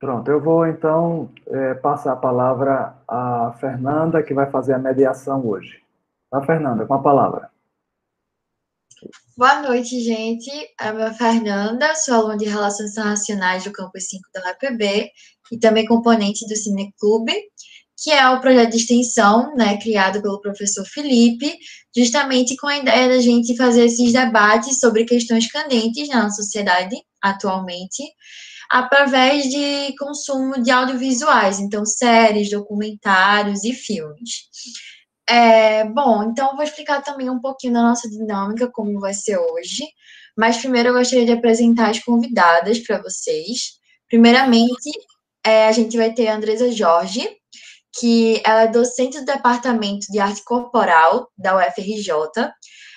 Pronto, eu vou então passar a palavra à Fernanda, que vai fazer a mediação hoje. Tá, Fernanda, com a palavra. Boa noite, gente. Meu é Fernanda, sou aluna de Relações Internacionais do Campus 5 da UEPB e também componente do Cineclube, que é o projeto de extensão, né, criado pelo professor Felipe, justamente com a ideia da gente fazer esses debates sobre questões candentes na nossa sociedade atualmente, através de consumo de audiovisuais, então séries, documentários e filmes. Bom, então eu vou explicar também um pouquinho da nossa dinâmica, como vai ser hoje. Mas primeiro eu gostaria de apresentar as convidadas para vocês. Primeiramente, a gente vai ter a Andresa Jorge, que ela é docente do Departamento de Arte Corporal da UFRJ.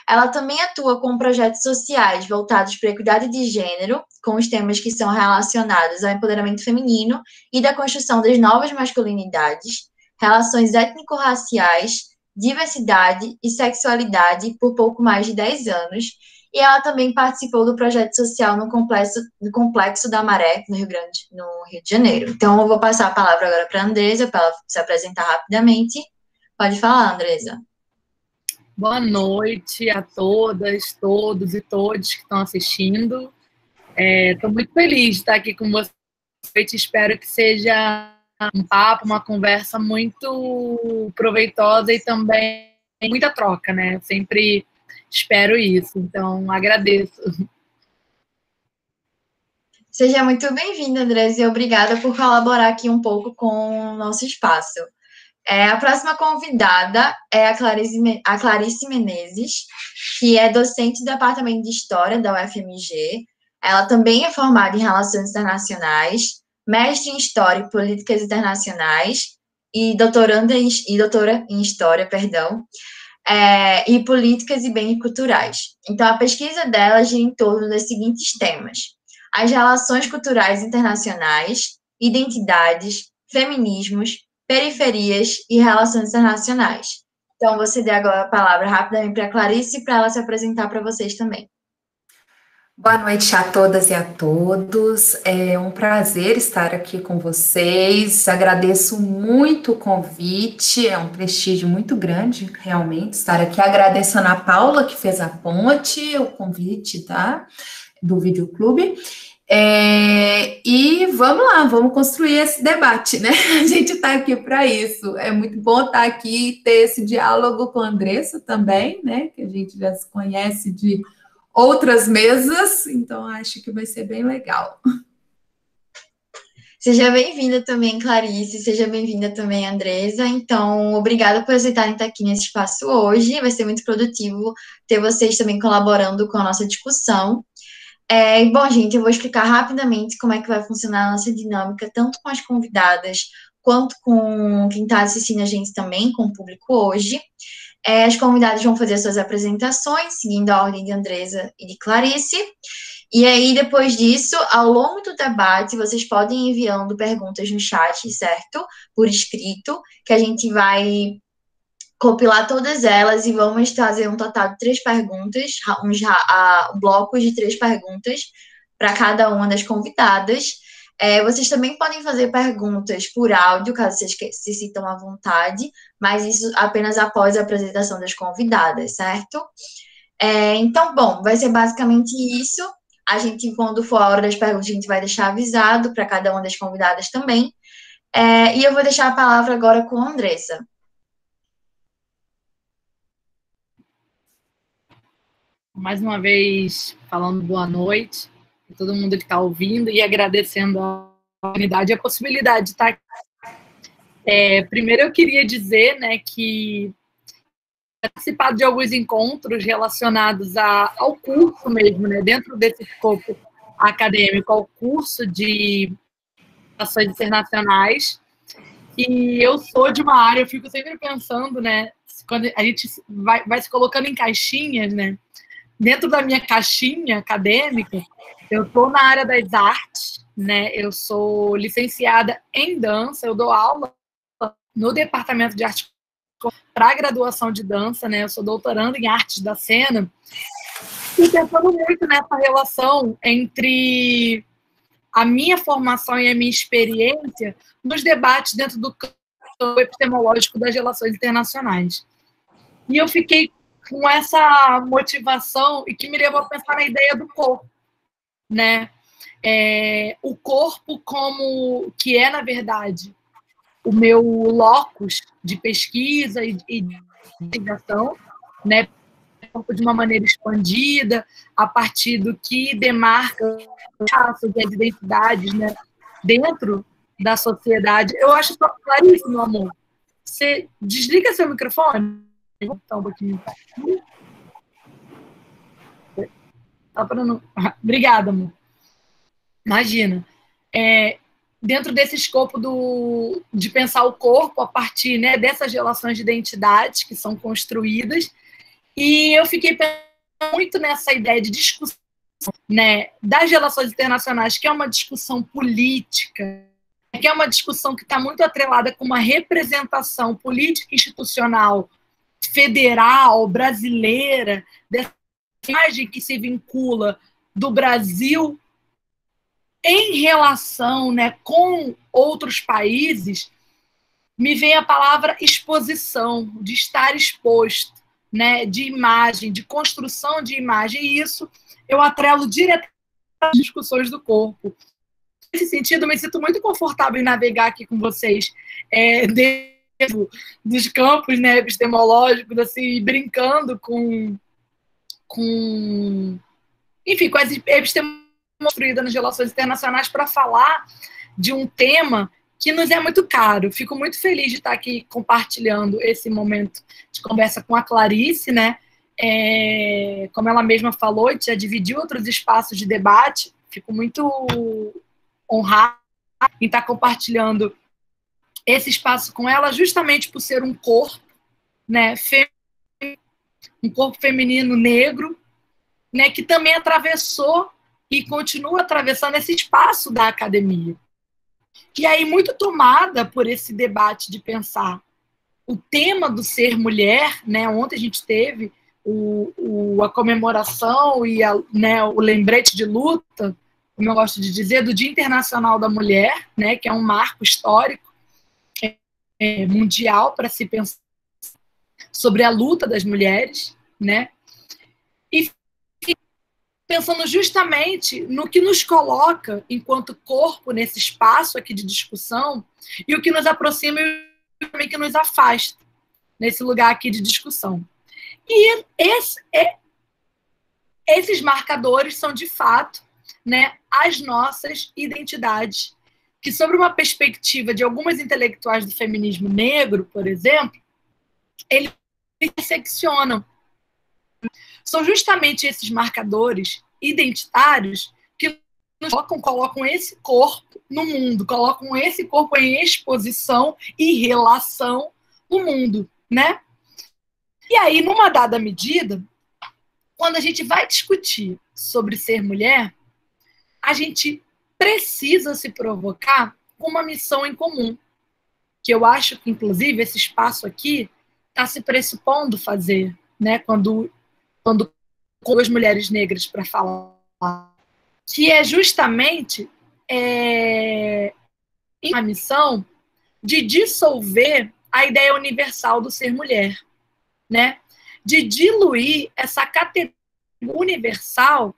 Ela também atua com projetos sociais voltados para a equidade de gênero, com os temas que são relacionados ao empoderamento feminino e da construção das novas masculinidades, relações étnico-raciais, diversidade e sexualidade por pouco mais de 10 anos. E ela também participou do projeto social no Complexo da Maré, no Rio de Janeiro. Então, eu vou passar a palavra agora para a Andresa, para ela se apresentar rapidamente. Pode falar, Andresa. Boa noite a todas, todos e todos que estão assistindo. Estou muito feliz de estar aqui com vocês. Espero que seja um papo, uma conversa muito proveitosa e também muita troca, né? Eu sempre espero isso, então agradeço. Seja muito bem-vinda, Andresa, e obrigada por colaborar aqui um pouco com o nosso espaço. A próxima convidada é a Clarice Menezes, que é docente do Departamento de História da UFMG. Ela também é formada em Relações Internacionais, mestre em História e Políticas Internacionais e doutora em História, e Políticas e Bens Culturais. Então, a pesquisa dela gira em torno dos seguintes temas: as relações culturais internacionais, identidades, feminismos, periferias e relações internacionais. Então, vou ceder agora a palavra rapidamente para a Clarice, para ela se apresentar para vocês também. Boa noite a todas e a todos. É um prazer estar aqui com vocês. Agradeço muito o convite, é um prestígio muito grande, realmente, estar aqui. Agradeço a Ana Paula, que fez a ponte, o convite, tá? Do Videoclube. E vamos lá, vamos construir esse debate, né? A gente está aqui para isso. É muito bom estar aqui e ter esse diálogo com a Andressa também, né? Que a gente já se conhece de outras mesas, então acho que vai ser bem legal. Seja bem-vinda também, Clarice, seja bem-vinda também, Andresa. Então, obrigada por aceitarem estar aqui nesse espaço hoje, vai ser muito produtivo ter vocês também colaborando com a nossa discussão. Bom, gente, eu vou explicar rapidamente como é que vai funcionar a nossa dinâmica, tanto com as convidadas, quanto com quem está assistindo a gente também, com o público hoje. As convidadas vão fazer suas apresentações, seguindo a ordem de Andresa e de Clarice. E aí, depois disso, ao longo do debate, vocês podem ir enviando perguntas no chat, certo? Por escrito, que a gente vai compilar todas elas e vamos fazer um total de 3 perguntas, blocos de 3 perguntas para cada uma das convidadas. Vocês também podem fazer perguntas por áudio, caso vocês se sintam à vontade, mas isso apenas após a apresentação das convidadas, certo? Então, bom, vai ser basicamente isso. A gente, quando for a hora das perguntas, a gente vai deixar avisado para cada uma das convidadas também. E eu vou deixar a palavra agora com a Andressa. Mais uma vez, falando boa noite a todo mundo que está ouvindo e agradecendo a oportunidade e a possibilidade de estar aqui. Primeiro, eu queria dizer, né, que participado de alguns encontros relacionados ao curso mesmo, né, dentro desse escopo acadêmico, ao curso de Relações Internacionais. E eu sou de uma área, eu fico sempre pensando, né, quando a gente vai se colocando em caixinhas, né, dentro da minha caixinha acadêmica, eu estou na área das artes, né, eu sou licenciada em dança, eu dou aula no Departamento de Arte para a graduação de dança, né? Eu sou doutoranda em artes da cena e pensando muito nessa relação entre a minha formação e a minha experiência nos debates dentro do campo epistemológico das relações internacionais. E eu fiquei com essa motivação e que me levou a pensar na ideia do corpo, né? O corpo como que é, na verdade, o meu locus de pesquisa e de investigação, né? De uma maneira expandida, a partir do que demarca as identidades, né? Dentro da sociedade. Eu acho só claríssimo, meu amor. Você desliga seu microfone? Vou botar um pouquinho. Tá para não... Obrigada, amor. Imagina. Dentro desse escopo de pensar o corpo a partir, né, dessas relações de identidade que são construídas. E eu fiquei pensando muito nessa ideia de discussão, né, das relações internacionais, que é uma discussão política, que é uma discussão que está muito atrelada com uma representação política institucional federal, brasileira, dessa imagem que se vincula do Brasil em relação, né, com outros países. Me vem a palavra exposição, de estar exposto, né, de imagem, de construção de imagem, e isso eu atrelo diretamente às discussões do corpo. Nesse sentido, eu me sinto muito confortável em navegar aqui com vocês dentro dos campos, né, epistemológicos, assim, brincando com as epistemologias construídas nas relações internacionais para falar de um tema que nos é muito caro. Fico muito feliz de estar aqui compartilhando esse momento de conversa com a Clarice, né? Como ela mesma falou, a gente já dividiu outros espaços de debate. Fico muito honrada em estar compartilhando esse espaço com ela, justamente por ser um corpo, né, um corpo feminino negro, né, que também atravessou e continua atravessando esse espaço da academia. E aí, muito tomada por esse debate de pensar o tema do ser mulher, né? Ontem a gente teve a comemoração e né, o lembrete de luta, como eu gosto de dizer, do Dia Internacional da Mulher, né, que é um marco histórico mundial para se pensar sobre a luta das mulheres, né? E pensando justamente no que nos coloca enquanto corpo nesse espaço aqui de discussão e o que nos aproxima e também que nos afasta nesse lugar aqui de discussão. E esses marcadores são, de fato, né, as nossas identidades, que, sobre uma perspectiva de algumas intelectuais do feminismo negro, por exemplo, eles interseccionam. São justamente esses marcadores identitários que nos colocam esse corpo no mundo, colocam esse corpo em exposição e relação no mundo, né? E aí, numa dada medida, quando a gente vai discutir sobre ser mulher, a gente precisa se provocar com uma missão em comum, que eu acho que, inclusive, esse espaço aqui está se pressupondo fazer, né? Quando com as mulheres negras para falar, que é justamente a missão de dissolver a ideia universal do ser mulher, né? De diluir essa categoria universal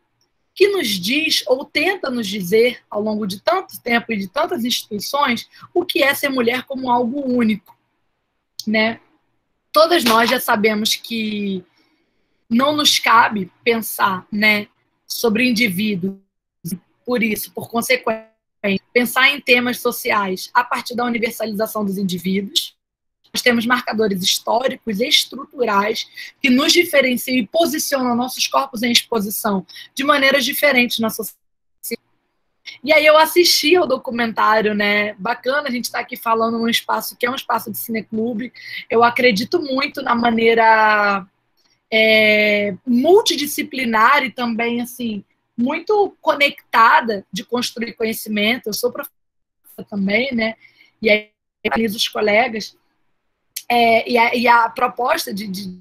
que nos diz, ou tenta nos dizer, ao longo de tanto tempo e de tantas instituições, o que é ser mulher como algo único, né? Todas nós já sabemos que não nos cabe pensar, né, sobre indivíduos, por isso, por consequência, pensar em temas sociais a partir da universalização dos indivíduos. Nós temos marcadores históricos e estruturais que nos diferenciam e posicionam nossos corpos em exposição de maneiras diferentes na sociedade. E aí eu assisti ao documentário, né? Bacana a gente estar aqui falando num espaço que é um espaço de cineclube. Eu acredito muito na maneira multidisciplinar e também, assim, muito conectada de construir conhecimento. Eu sou professora também, né? E aí, os colegas. E a proposta de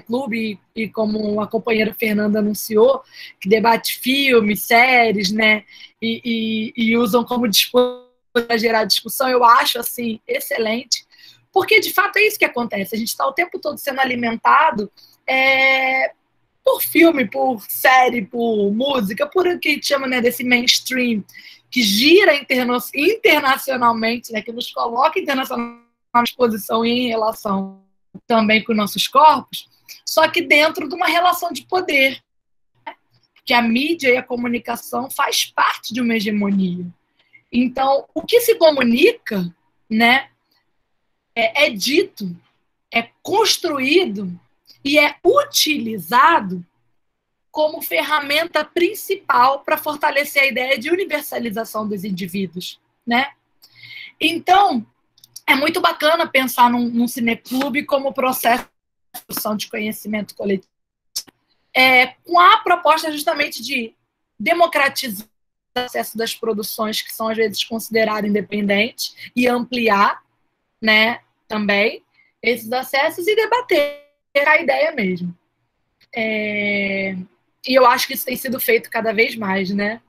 Clube, e como a companheira Fernanda anunciou, que debate filmes, séries, né, e usam como disposição para gerar discussão, eu acho, assim, excelente, porque, de fato, é isso que acontece. A gente está o tempo todo sendo alimentado por filme, por série, por música, por o que a gente chama, né, desse mainstream, que gira internacionalmente, né, que nos coloca internacionalmente à disposição e em relação também com nossos corpos, só que dentro de uma relação de poder, que a mídia e a comunicação faz parte de uma hegemonia. Então, o que se comunica, né, é dito, é construído e é utilizado como ferramenta principal para fortalecer a ideia de universalização dos indivíduos, né? Então, é muito bacana pensar num cineclube como processo de construção de conhecimento coletivo, com a proposta justamente de democratizar o acesso das produções que são, às vezes, consideradas independentes e ampliar, né, também esses acessos e debater a ideia mesmo. E eu acho que isso tem sido feito cada vez mais, né?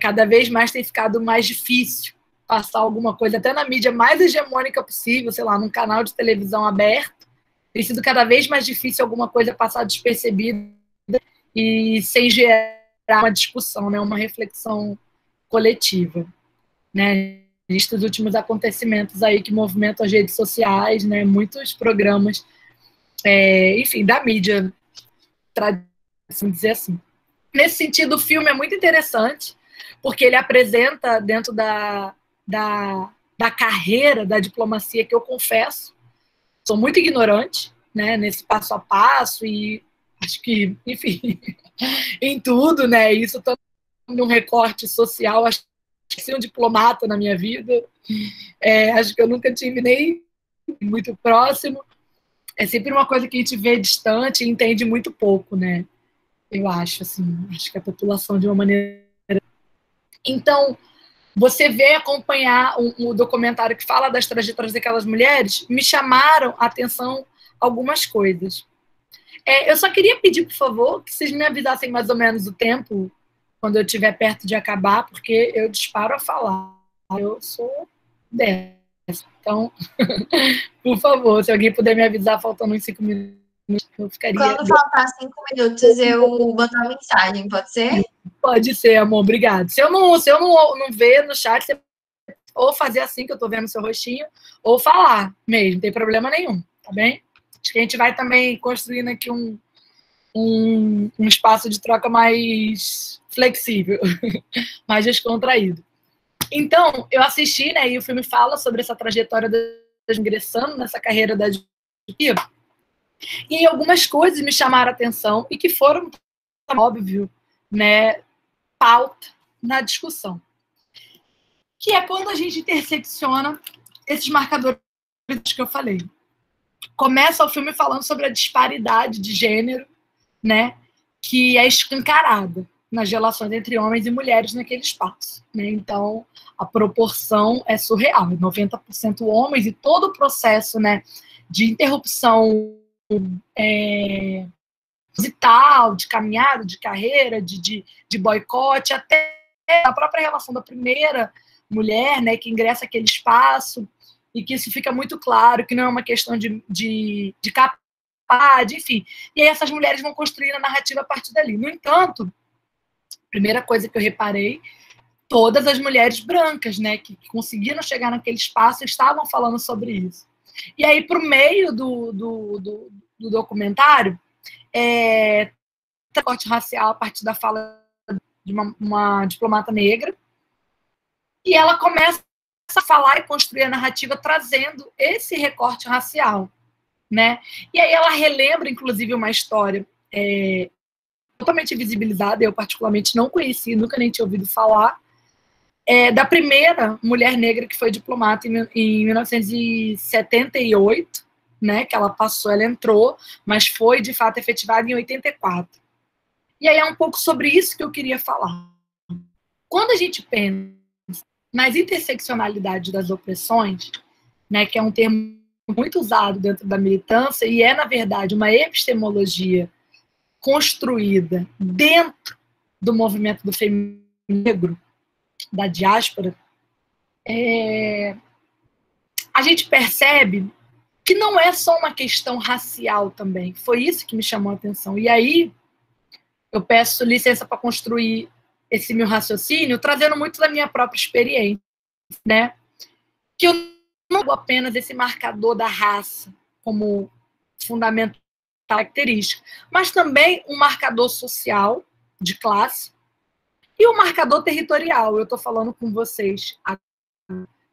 Cada vez mais tem ficado mais difícil passar alguma coisa, até na mídia mais hegemônica possível, sei lá, num canal de televisão aberto, tem sido cada vez mais difícil alguma coisa passar despercebida e sem gerar uma discussão, né? Uma reflexão coletiva, né? Estes últimos acontecimentos aí que movimentam as redes sociais, né? Muitos programas, enfim, da mídia, assim dizer assim. Nesse sentido, o filme é muito interessante, porque ele apresenta dentro da carreira da diplomacia, que eu confesso, sou muito ignorante, né, nesse passo a passo, e acho que, enfim, em tudo, né, isso também um recorte social, acho que ser um diplomata na minha vida, acho que eu nunca tive nem muito próximo, é sempre uma coisa que a gente vê distante e entende muito pouco, né, eu acho, assim, acho que a população de uma maneira... Então, você vê acompanhar um documentário que fala das trajetórias daquelas mulheres, me chamaram a atenção algumas coisas. Eu só queria pedir, por favor, que vocês me avisassem mais ou menos o tempo, quando eu estiver perto de acabar, porque eu disparo a falar. Eu sou dessa. Então, por favor, se alguém puder me avisar faltando uns 5 minutos, eu ficaria... Quando faltar 5 minutos, eu boto uma mensagem, pode ser? Pode ser, amor, obrigado. Se eu não ver no chat, você ou fazer assim, que eu tô vendo o seu rostinho, ou falar mesmo, não tem problema nenhum, tá bem? Acho que a gente vai também construindo aqui um espaço de troca mais flexível, mais descontraído. Então, eu assisti, né, e o filme fala sobre essa trajetória das ingressando nessa carreira da advocacia, e algumas coisas me chamaram a atenção e que foram, óbvio, né, pauta na discussão, que é quando a gente intersecciona esses marcadores que eu falei. Começa o filme falando sobre a disparidade de gênero, né, que é escancarada nas relações entre homens e mulheres naquele espaço, né? Então, a proporção é surreal, 90% homens, e todo o processo, né, de interrupção vital, de caminhada, de carreira, de boicote, até a própria relação da primeira mulher, né, que ingressa aquele espaço, e que isso fica muito claro, que não é uma questão de capacidade, enfim. E aí essas mulheres vão construir a narrativa a partir dali. No entanto, a primeira coisa que eu reparei, todas as mulheres brancas, né, que conseguiram chegar naquele espaço, estavam falando sobre isso. E aí, para o meio do documentário, corte racial a partir da fala de uma diplomata negra, e ela começa a falar e construir a narrativa trazendo esse recorte racial, né? E aí ela relembra, inclusive, uma história totalmente visibilizada, eu particularmente não conheci, nunca nem tinha ouvido falar, da primeira mulher negra que foi diplomata em 1978, né, que ela passou, ela entrou, mas foi, de fato, efetivada em 84. E aí é um pouco sobre isso que eu queria falar. Quando a gente pensa nas interseccionalidades das opressões, né, que é um termo muito usado dentro da militância e é, na verdade, uma epistemologia construída dentro do movimento do feminismo negro, da diáspora, a gente percebe que não é só uma questão racial também. Foi isso que me chamou a atenção. E aí, eu peço licença para construir esse meu raciocínio, trazendo muito da minha própria experiência, né? Que eu não vou apenas esse marcador da raça como fundamental característica, mas também um marcador social de classe e um marcador territorial. Eu estou falando com vocês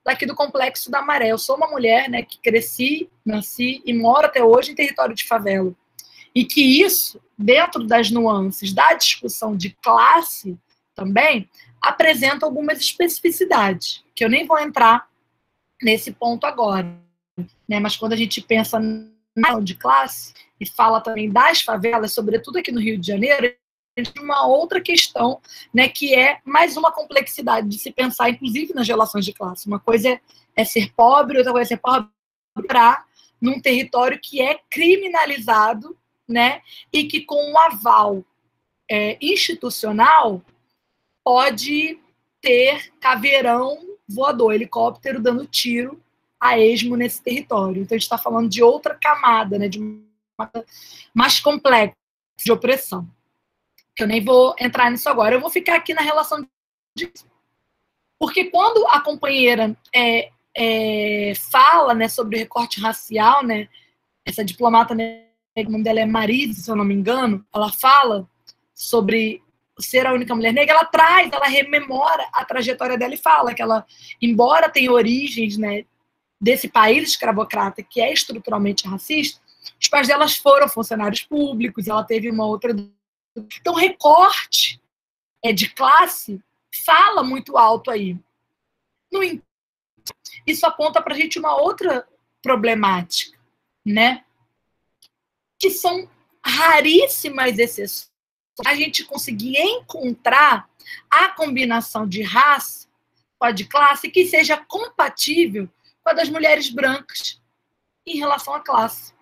daqui do Complexo da Maré. Eu sou uma mulher, né, que cresci, nasci e moro até hoje em território de favela. E que isso, dentro das nuances da discussão de classe também, apresenta algumas especificidades, que eu nem vou entrar nesse ponto agora, né? Mas quando a gente pensa na de classe e fala também das favelas, sobretudo aqui no Rio de Janeiro, a gente tem uma outra questão, né, que é mais uma complexidade de se pensar, inclusive nas relações de classe. Uma coisa é ser pobre, outra coisa é ser pobre num território que é criminalizado, né, e que com um aval institucional pode ter caveirão voador, helicóptero dando tiro a esmo nesse território. Então a gente está falando de outra camada, né, de uma mais complexa de opressão. Eu nem vou entrar nisso agora. Eu vou ficar aqui na relação de... Porque quando a companheira fala, né, sobre recorte racial, né, essa diplomata, né, o nome dela é Marise, se eu não me engano, ela fala sobre ser a única mulher negra, ela rememora a trajetória dela e fala que ela, embora tenha origens, né, desse país escravocrata que é estruturalmente racista, os pais delas foram funcionários públicos, ela teve uma outra... Então, recorte de classe fala muito alto aí. No entanto, isso aponta para a gente uma outra problemática, né? Que são raríssimas exceções a gente conseguir encontrar a combinação de raça com a de classe que seja compatível com a das mulheres brancas em relação à classe,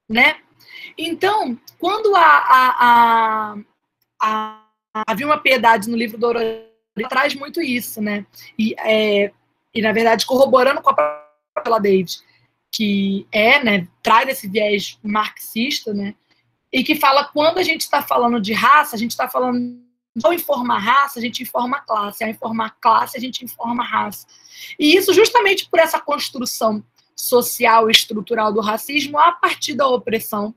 né? Então, quando havia uma piedade no livro do Aurélio, traz muito isso, né? E na verdade, corroborando com a própria David, que né, traz esse viés marxista, né? E que fala, quando a gente está falando de raça, a gente está falando de ao informar raça, a gente informa classe, ao informar classe, a gente informa raça. E isso justamente por essa construção social e estrutural do racismo a partir da opressão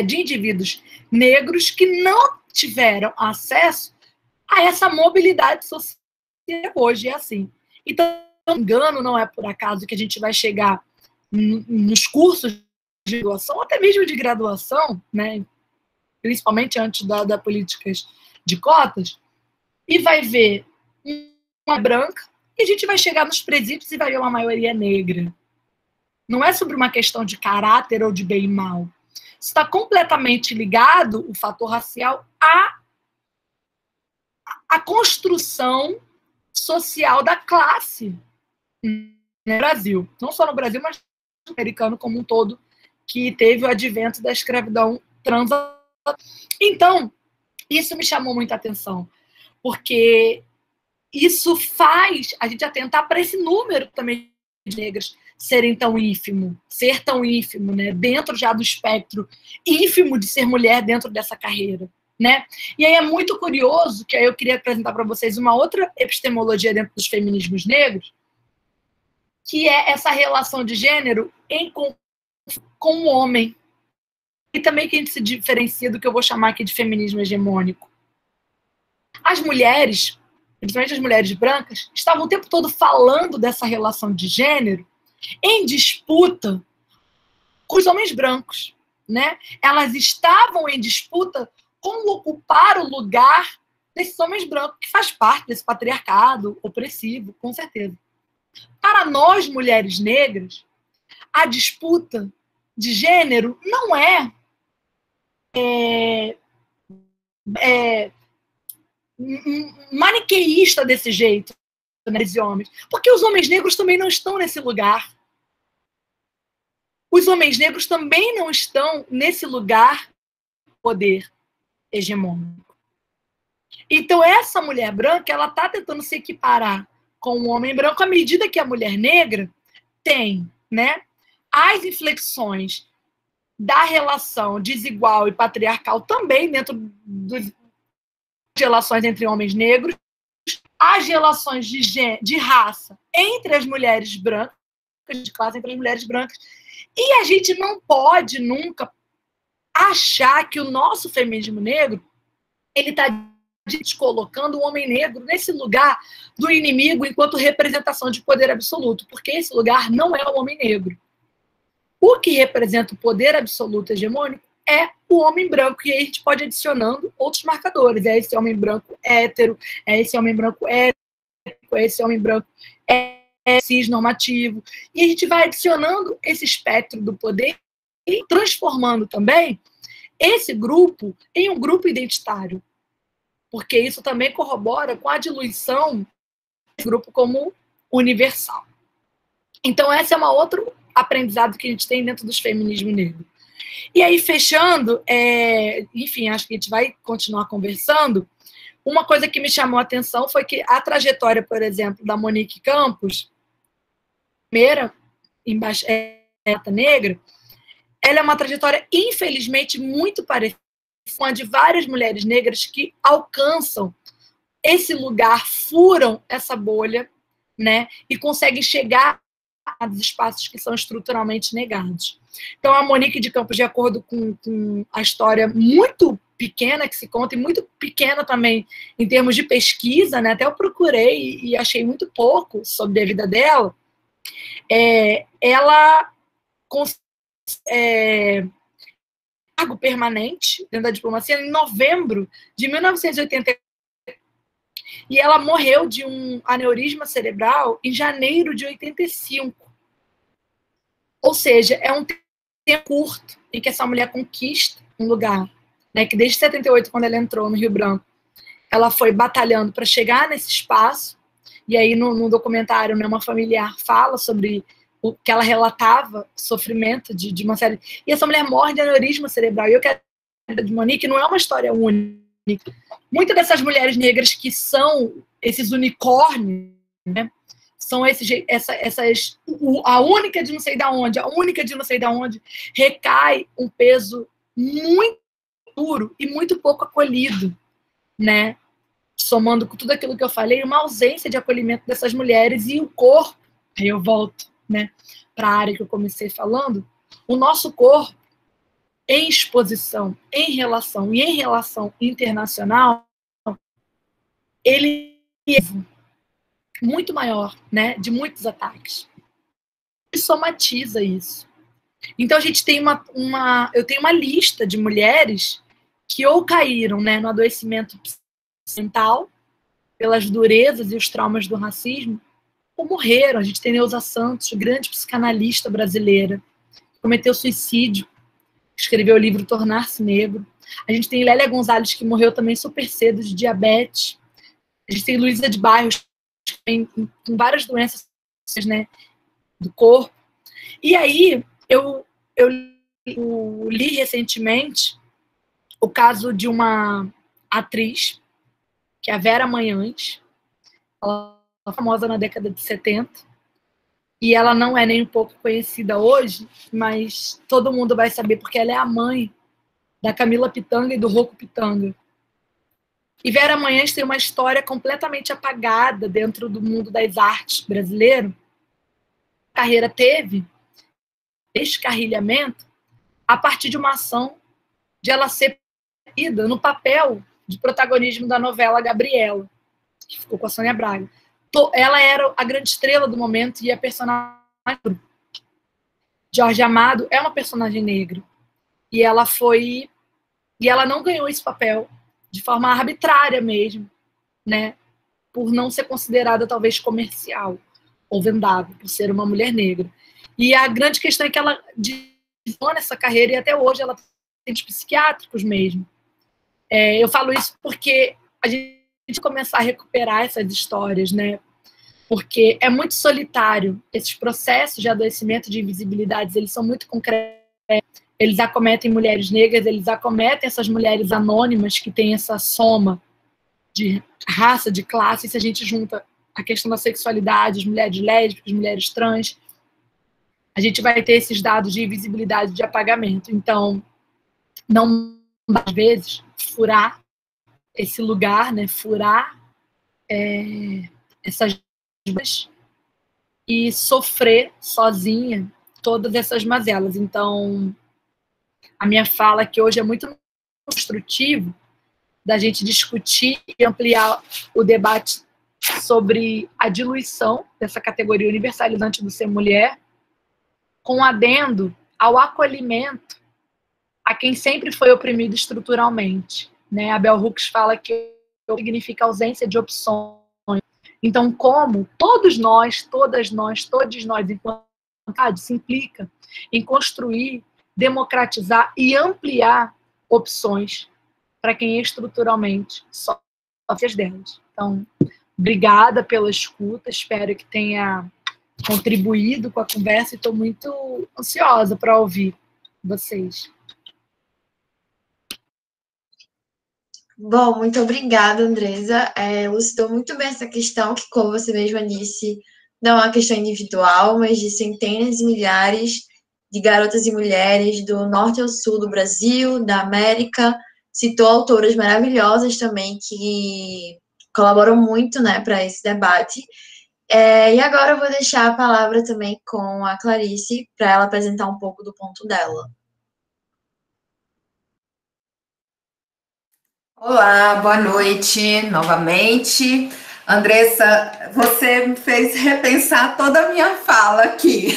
de indivíduos negros que não tiveram acesso a essa mobilidade social hoje, é assim. Então, não engano, não é por acaso que a gente vai chegar nos cursos de graduação, até mesmo de graduação, né, principalmente antes da políticas de cotas, e vai ver uma branca, e a gente vai chegar nos presídios e vai ver uma maioria negra. Não é sobre uma questão de caráter ou de bem e mal. Está completamente ligado, o fator racial, à construção social da classe no Brasil. Não só no Brasil, mas no americano como um todo, que teve o advento da escravidão transatlântica. Então, isso me chamou muita atenção, porque isso faz a gente atentar para esse número também de negras ser tão ínfimo, né, dentro já do espectro ínfimo de ser mulher dentro dessa carreira, né? E aí é muito curioso, que aí eu queria apresentar para vocês uma outra epistemologia dentro dos feminismos negros, que é essa relação de gênero com o homem. E também que a gente se diferencia do que eu vou chamar aqui de feminismo hegemônico. As mulheres, principalmente as mulheres brancas, estavam o tempo todo falando dessa relação de gênero em disputa com os homens brancos, né? Elas estavam em disputa com ocupar o lugar desses homens brancos, que faz parte desse patriarcado opressivo, com certeza. Para nós, mulheres negras, a disputa de gênero não é maniqueísta desse jeito. mulheres e homens? Porque os homens negros também não estão nesse lugar. Os homens negros também não estão nesse lugar de poder hegemônico. Então, essa mulher branca, ela está tentando se equiparar com o homem branco à medida que a mulher negra tem, né, as inflexões da relação desigual e patriarcal também dentro das relações entre homens negros, as relações de raça entre as mulheres brancas, de classe entre as mulheres brancas, e a gente não pode nunca achar que o nosso feminismo negro ele está colocando o homem negro nesse lugar do inimigo enquanto representação de poder absoluto, porque esse lugar não é o homem negro. O que representa o poder absoluto hegemônico é o homem branco, e aí a gente pode ir adicionando outros marcadores. É esse homem branco hétero, é esse homem branco hétero, é esse homem branco cisnormativo. E a gente vai adicionando esse espectro do poder e transformando também esse grupo em um grupo identitário. Porque isso também corrobora com a diluição desse grupo como universal. Então, esse é um outro aprendizado que a gente tem dentro dos feminismos negros. E aí, fechando, enfim, acho que a gente vai continuar conversando. Uma coisa que me chamou a atenção foi que a trajetória, por exemplo, da Monique Campos, primeira embaixadora negra, ela é uma trajetória, infelizmente, muito parecida com a de várias mulheres negras que alcançam esse lugar, furam essa bolha, né, e conseguem chegar a espaços que são estruturalmente negados. Então, a Monique de Campos, de acordo com a história muito pequena que se conta, e muito pequena também em termos de pesquisa, né, até eu procurei e achei muito pouco sobre a vida dela, ela cargo permanente dentro da diplomacia em novembro de 1980, e ela morreu de um aneurisma cerebral em janeiro de 85. Ou seja, é um tempo curto em que essa mulher conquista um lugar, né, que desde 78, quando ela entrou no Rio Branco, ela foi batalhando para chegar nesse espaço. E aí no documentário, né, uma familiar fala sobre o que ela relatava, sofrimento de uma série. E essa mulher morre de aneurisma cerebral. E eu quero dizer de Monique, não é uma história única. Muitas dessas mulheres negras que são esses unicórnios, né, são a única de não sei da onde, a única de não sei da onde, recai um peso muito duro e muito pouco acolhido, né? Somando com tudo aquilo que eu falei, uma ausência de acolhimento dessas mulheres e o corpo. Aí eu volto, né, para a área que eu comecei falando. O nosso corpo, em exposição, em relação internacional, ele é muito maior, né, de muitos ataques. E somatiza isso. Então, a gente tem eu tenho uma lista de mulheres que ou caíram, né, no adoecimento mental, pelas durezas e os traumas do racismo, ou morreram. A gente tem Neuza Santos, grande psicanalista brasileira, que cometeu suicídio, escreveu o livro Tornar-se Negro. A gente tem Lélia Gonzalez, que morreu também super cedo de diabetes. A gente tem Luísa de Barros, que tem várias doenças, né, do corpo. E aí, eu li recentemente o caso de uma atriz, que é a Vera Manhães. Ela é famosa na década de 70, e ela não é nem um pouco conhecida hoje, mas todo mundo vai saber, porque ela é a mãe da Camila Pitanga e do Rocco Pitanga. E Vera Manhães tem uma história completamente apagada dentro do mundo das artes brasileiro. A carreira teve descarrilhamento a partir de uma ação de ela ser ida no papel de protagonismo da novela Gabriela, que ficou com a Sônia Braga. Ela era a grande estrela do momento e a personagem Jorge Amado é uma personagem negra. E ela não ganhou esse papel de forma arbitrária mesmo, né? Por não ser considerada talvez comercial ou vendável, por ser uma mulher negra. E a grande questão é que ela desviou nessa carreira e até hoje ela tem psiquiátricos mesmo. Eu falo isso porque a gente começar a recuperar essas histórias, né? porque é muito solitário. Esses processos de adoecimento de invisibilidades, eles são muito concretos. Eles acometem mulheres negras, eles acometem essas mulheres anônimas que têm essa soma de raça, de classe. E se a gente junta a questão da sexualidade, as mulheres lésbicas, as mulheres trans, a gente vai ter esses dados de invisibilidade, de apagamento. Então, não dá, às vezes, furar esse lugar, né? Furar essas e sofrer sozinha todas essas mazelas. Então, a minha fala aqui hoje é muito construtivo da gente discutir e ampliar o debate sobre a diluição dessa categoria universalizante do ser mulher, com adendo ao acolhimento a quem sempre foi oprimido estruturalmente. Né? A Bell Hooks fala que significa ausência de opções. Então, como todos nós, todas nós, todos nós, enquanto se implica em construir, democratizar e ampliar opções para quem estruturalmente sofre as delas. Então, obrigada pela escuta, espero que tenha contribuído com a conversa e estou muito ansiosa para ouvir vocês. Bom, muito obrigada, Andresa. Elucidou muito bem essa questão, que, como você mesma disse, não é uma questão individual, mas de centenas e milhares de garotas e mulheres do norte ao sul do Brasil, da América. Citou autoras maravilhosas também que colaboram muito, né, para esse debate. E agora eu vou deixar a palavra também com a Clarice, para ela apresentar um pouco do ponto dela. Olá, boa noite novamente. Andressa, você me fez repensar toda a minha fala aqui.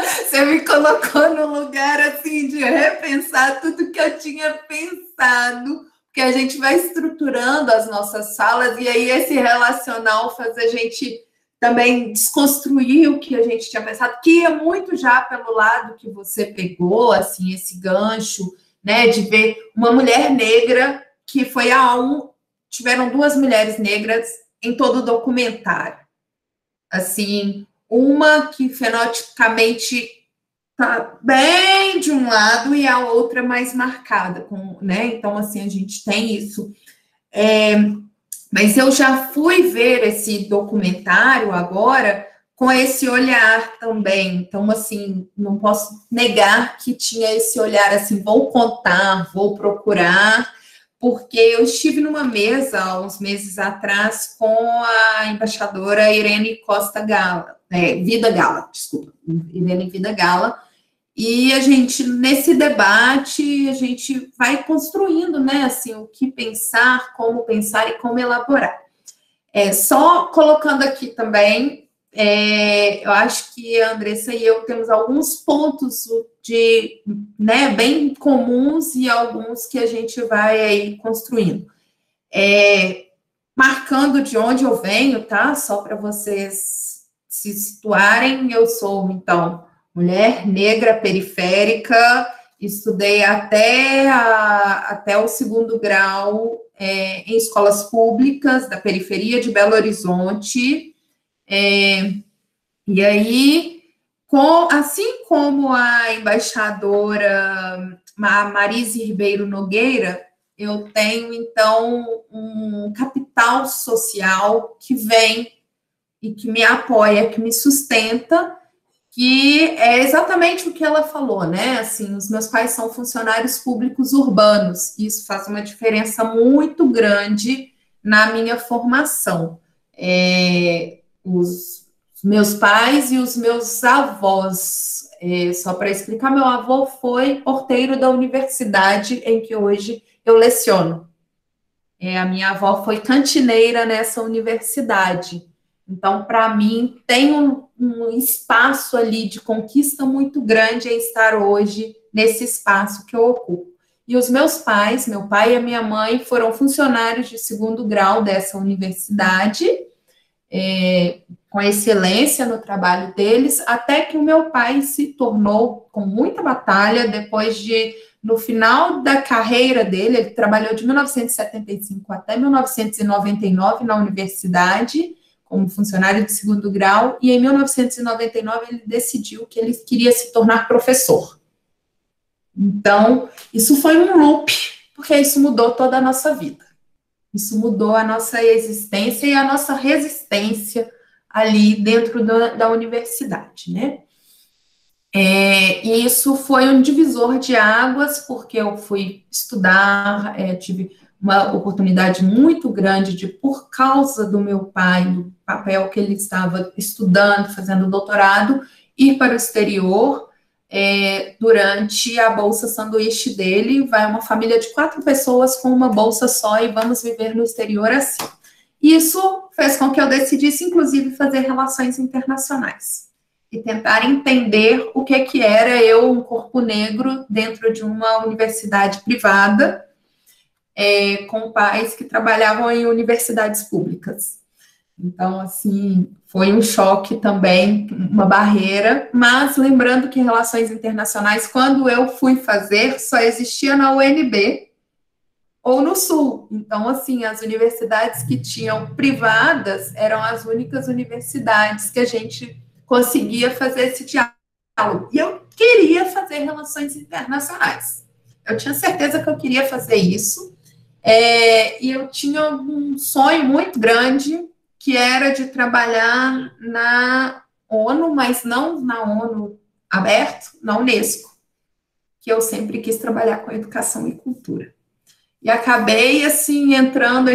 Você me colocou no lugar assim de repensar tudo que eu tinha pensado, porque a gente vai estruturando as nossas falas e aí esse relacional faz a gente também desconstruir o que a gente tinha pensado, que ia muito já pelo lado que você pegou, assim, esse gancho, né, de ver uma mulher negra que foi tiveram duas mulheres negras em todo o documentário. Assim, uma que fenotipicamente está bem de um lado e a outra mais marcada, né? Então, assim, a gente tem isso. Mas eu já fui ver esse documentário agora com esse olhar também. Então, assim, não posso negar que tinha esse olhar, assim, vou contar, vou procurar, porque eu estive numa mesa, há uns meses atrás, com a embaixadora Irene Costa Gala, Vida Gala, desculpa, Irene Vida Gala, e a gente, nesse debate, a gente vai construindo, né, assim, o que pensar e como elaborar. Só colocando aqui também, eu acho que a Andressa e eu temos alguns pontos né, bem comuns e alguns que a gente vai aí construindo. Marcando de onde eu venho, tá? Só para vocês se situarem, eu sou, então, mulher negra periférica, estudei até o 2º grau em escolas públicas da periferia de Belo Horizonte, e aí, assim como a embaixadora Marise Ribeiro Nogueira, eu tenho, então, um capital social que vem e que me apoia, que me sustenta, que é exatamente o que ela falou, né? Assim, os meus pais são funcionários públicos urbanos, e isso faz uma diferença muito grande na minha formação. Os meus pais e os meus avós, só para explicar, meu avô foi porteiro da universidade em que hoje eu leciono. A minha avó foi cantineira nessa universidade. Então, para mim, tem um espaço ali de conquista muito grande em estar hoje nesse espaço que eu ocupo. E os meus pais, meu pai e a minha mãe, foram funcionários de 2º grau dessa universidade, com excelência no trabalho deles, até que o meu pai se tornou, com muita batalha, no final da carreira dele, ele trabalhou de 1975 até 1999 na universidade, como funcionário de segundo grau, e em 1999 ele decidiu que ele queria se tornar professor. Então, isso foi um loop, porque isso mudou toda a nossa vida. Isso mudou a nossa existência e a nossa resistência ali dentro da universidade, né? E isso foi um divisor de águas, porque eu fui estudar, tive uma oportunidade muito grande de, por causa do meu pai, do papel que ele estava estudando, fazendo doutorado, ir para o exterior. Durante a bolsa sanduíche dele, vai uma família de 4 pessoas com uma bolsa só e vamos viver no exterior assim. Isso fez com que eu decidisse, inclusive, fazer relações internacionais e tentar entender o que era eu, um corpo negro, dentro de uma universidade privada, com pais que trabalhavam em universidades públicas. Então, assim, foi um choque também, uma barreira, mas lembrando que relações internacionais, quando eu fui fazer, só existia na UNB ou no Sul. Então, assim, as universidades que tinham privadas eram as únicas universidades que a gente conseguia fazer esse diálogo. E eu queria fazer relações internacionais. Eu tinha certeza que eu queria fazer isso. E eu tinha um sonho muito grande, que era de trabalhar na ONU, mas não na ONU aberto, na Unesco, que eu sempre quis trabalhar com educação e cultura. E acabei, assim, entrando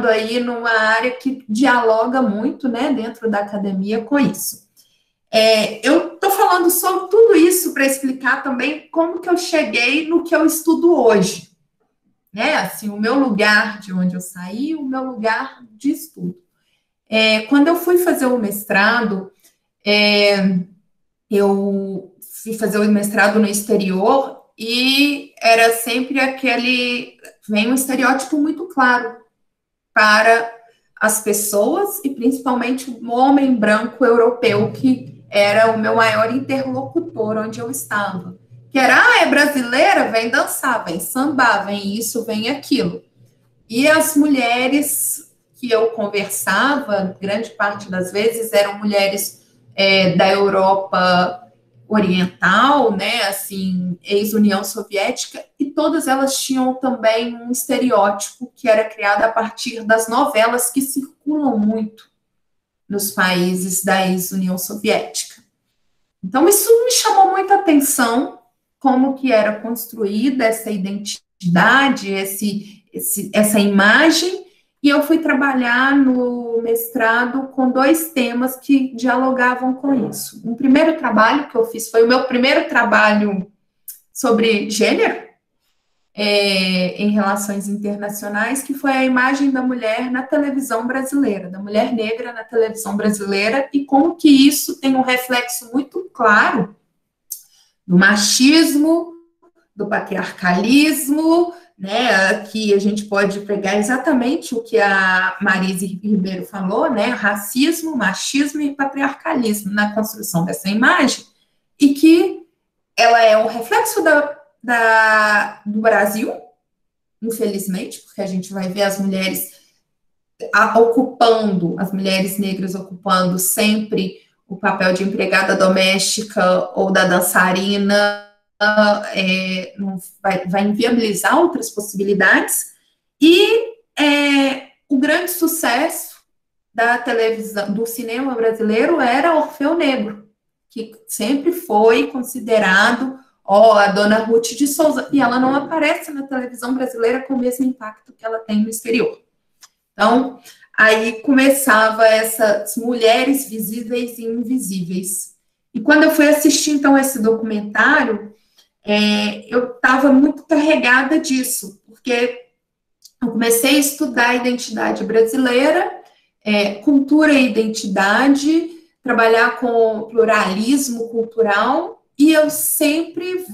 aí numa área que dialoga muito, né, dentro da academia com isso. Eu estou falando sobre tudo isso para explicar também como que eu cheguei no que eu estudo hoje, né, assim, o meu lugar de onde eu saí, o meu lugar de estudo. Quando eu fui fazer o mestrado, eu fui fazer o mestrado no exterior e era sempre vem um estereótipo muito claro para as pessoas e principalmente o homem branco europeu, que era o meu maior interlocutor onde eu estava. Que era, é brasileira, vem dançar, vem sambar, vem isso, vem aquilo. E as mulheres que eu conversava, grande parte das vezes, eram mulheres da Europa Oriental, né, assim, ex-União Soviética, e todas elas tinham também um estereótipo que era criado a partir das novelas que circulam muito nos países da ex-União Soviética. Então, isso me chamou muita atenção, como que era construída essa identidade, essa imagem, e eu fui trabalhar no mestrado com 2 temas que dialogavam com isso. O primeiro trabalho que eu fiz foi o meu primeiro trabalho sobre gênero, em relações internacionais, que foi a imagem da mulher na televisão brasileira, da mulher negra na televisão brasileira, e como que isso tem um reflexo muito claro do machismo, do patriarcalismo, né, que a gente pode pegar exatamente o que a Marise Ribeiro falou, né, racismo, machismo e patriarcalismo na construção dessa imagem, e que ela é um reflexo do Brasil, infelizmente, porque a gente vai ver as mulheres as mulheres negras ocupando sempre o papel de empregada doméstica ou da dançarina, vai inviabilizar outras possibilidades, e o grande sucesso da televisão, do cinema brasileiro, era Orfeu Negro, que sempre foi considerado a Dona Ruth de Souza, e ela não aparece na televisão brasileira com o mesmo impacto que ela tem no exterior. Então, aí começava essas mulheres visíveis e invisíveis. E quando eu fui assistir, então, esse documentário, eu estava muito carregada disso, porque eu comecei a estudar a identidade brasileira, cultura e identidade, trabalhar com pluralismo cultural, e eu sempre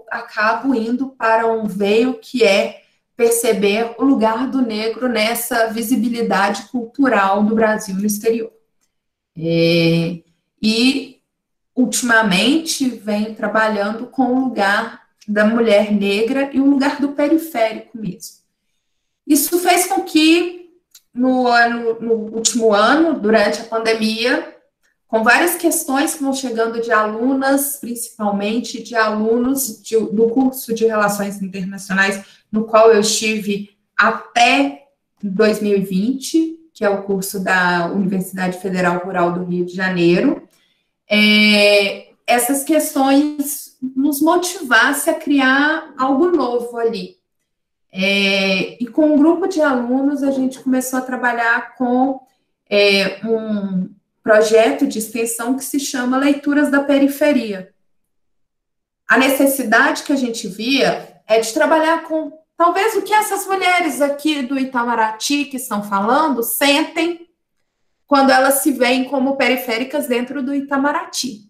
acabo indo para um veio que é perceber o lugar do negro nessa visibilidade cultural do Brasil no exterior. E ultimamente, venho trabalhando com o lugar da mulher negra e o lugar do periférico mesmo. Isso fez com que no último ano, durante a pandemia, com várias questões que vão chegando de alunas, principalmente de alunos do curso de Relações Internacionais, no qual eu estive até 2020, que é o curso da Universidade Federal Rural do Rio de Janeiro. Essas questões nos motivassem a criar algo novo ali. E com um grupo de alunos, a gente começou a trabalhar com um projeto de extensão que se chama Leituras da Periferia. A necessidade que a gente via é de trabalhar com, talvez, o que essas mulheres aqui do Itamaraty que estão falando sentem quando elas se veem como periféricas dentro do Itamaraty.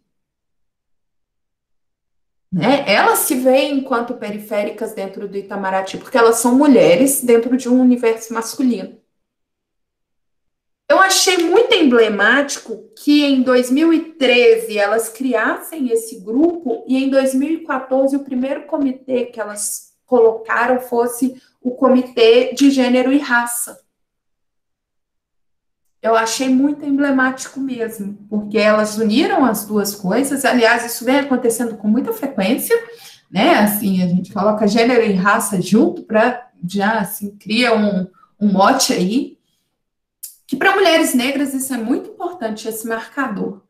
Né? Elas se veem enquanto periféricas dentro do Itamaraty, porque elas são mulheres dentro de um universo masculino. Eu achei muito emblemático que em 2013 elas criassem esse grupo e em 2014 o primeiro comitê que elas colocaram fosse o Comitê de Gênero e Raça. Eu achei muito emblemático mesmo, porque elas uniram as duas coisas. Aliás, isso vem acontecendo com muita frequência, né? Assim, a gente coloca gênero e raça junto para já, assim, cria um mote aí, que para mulheres negras isso é muito importante, esse marcador.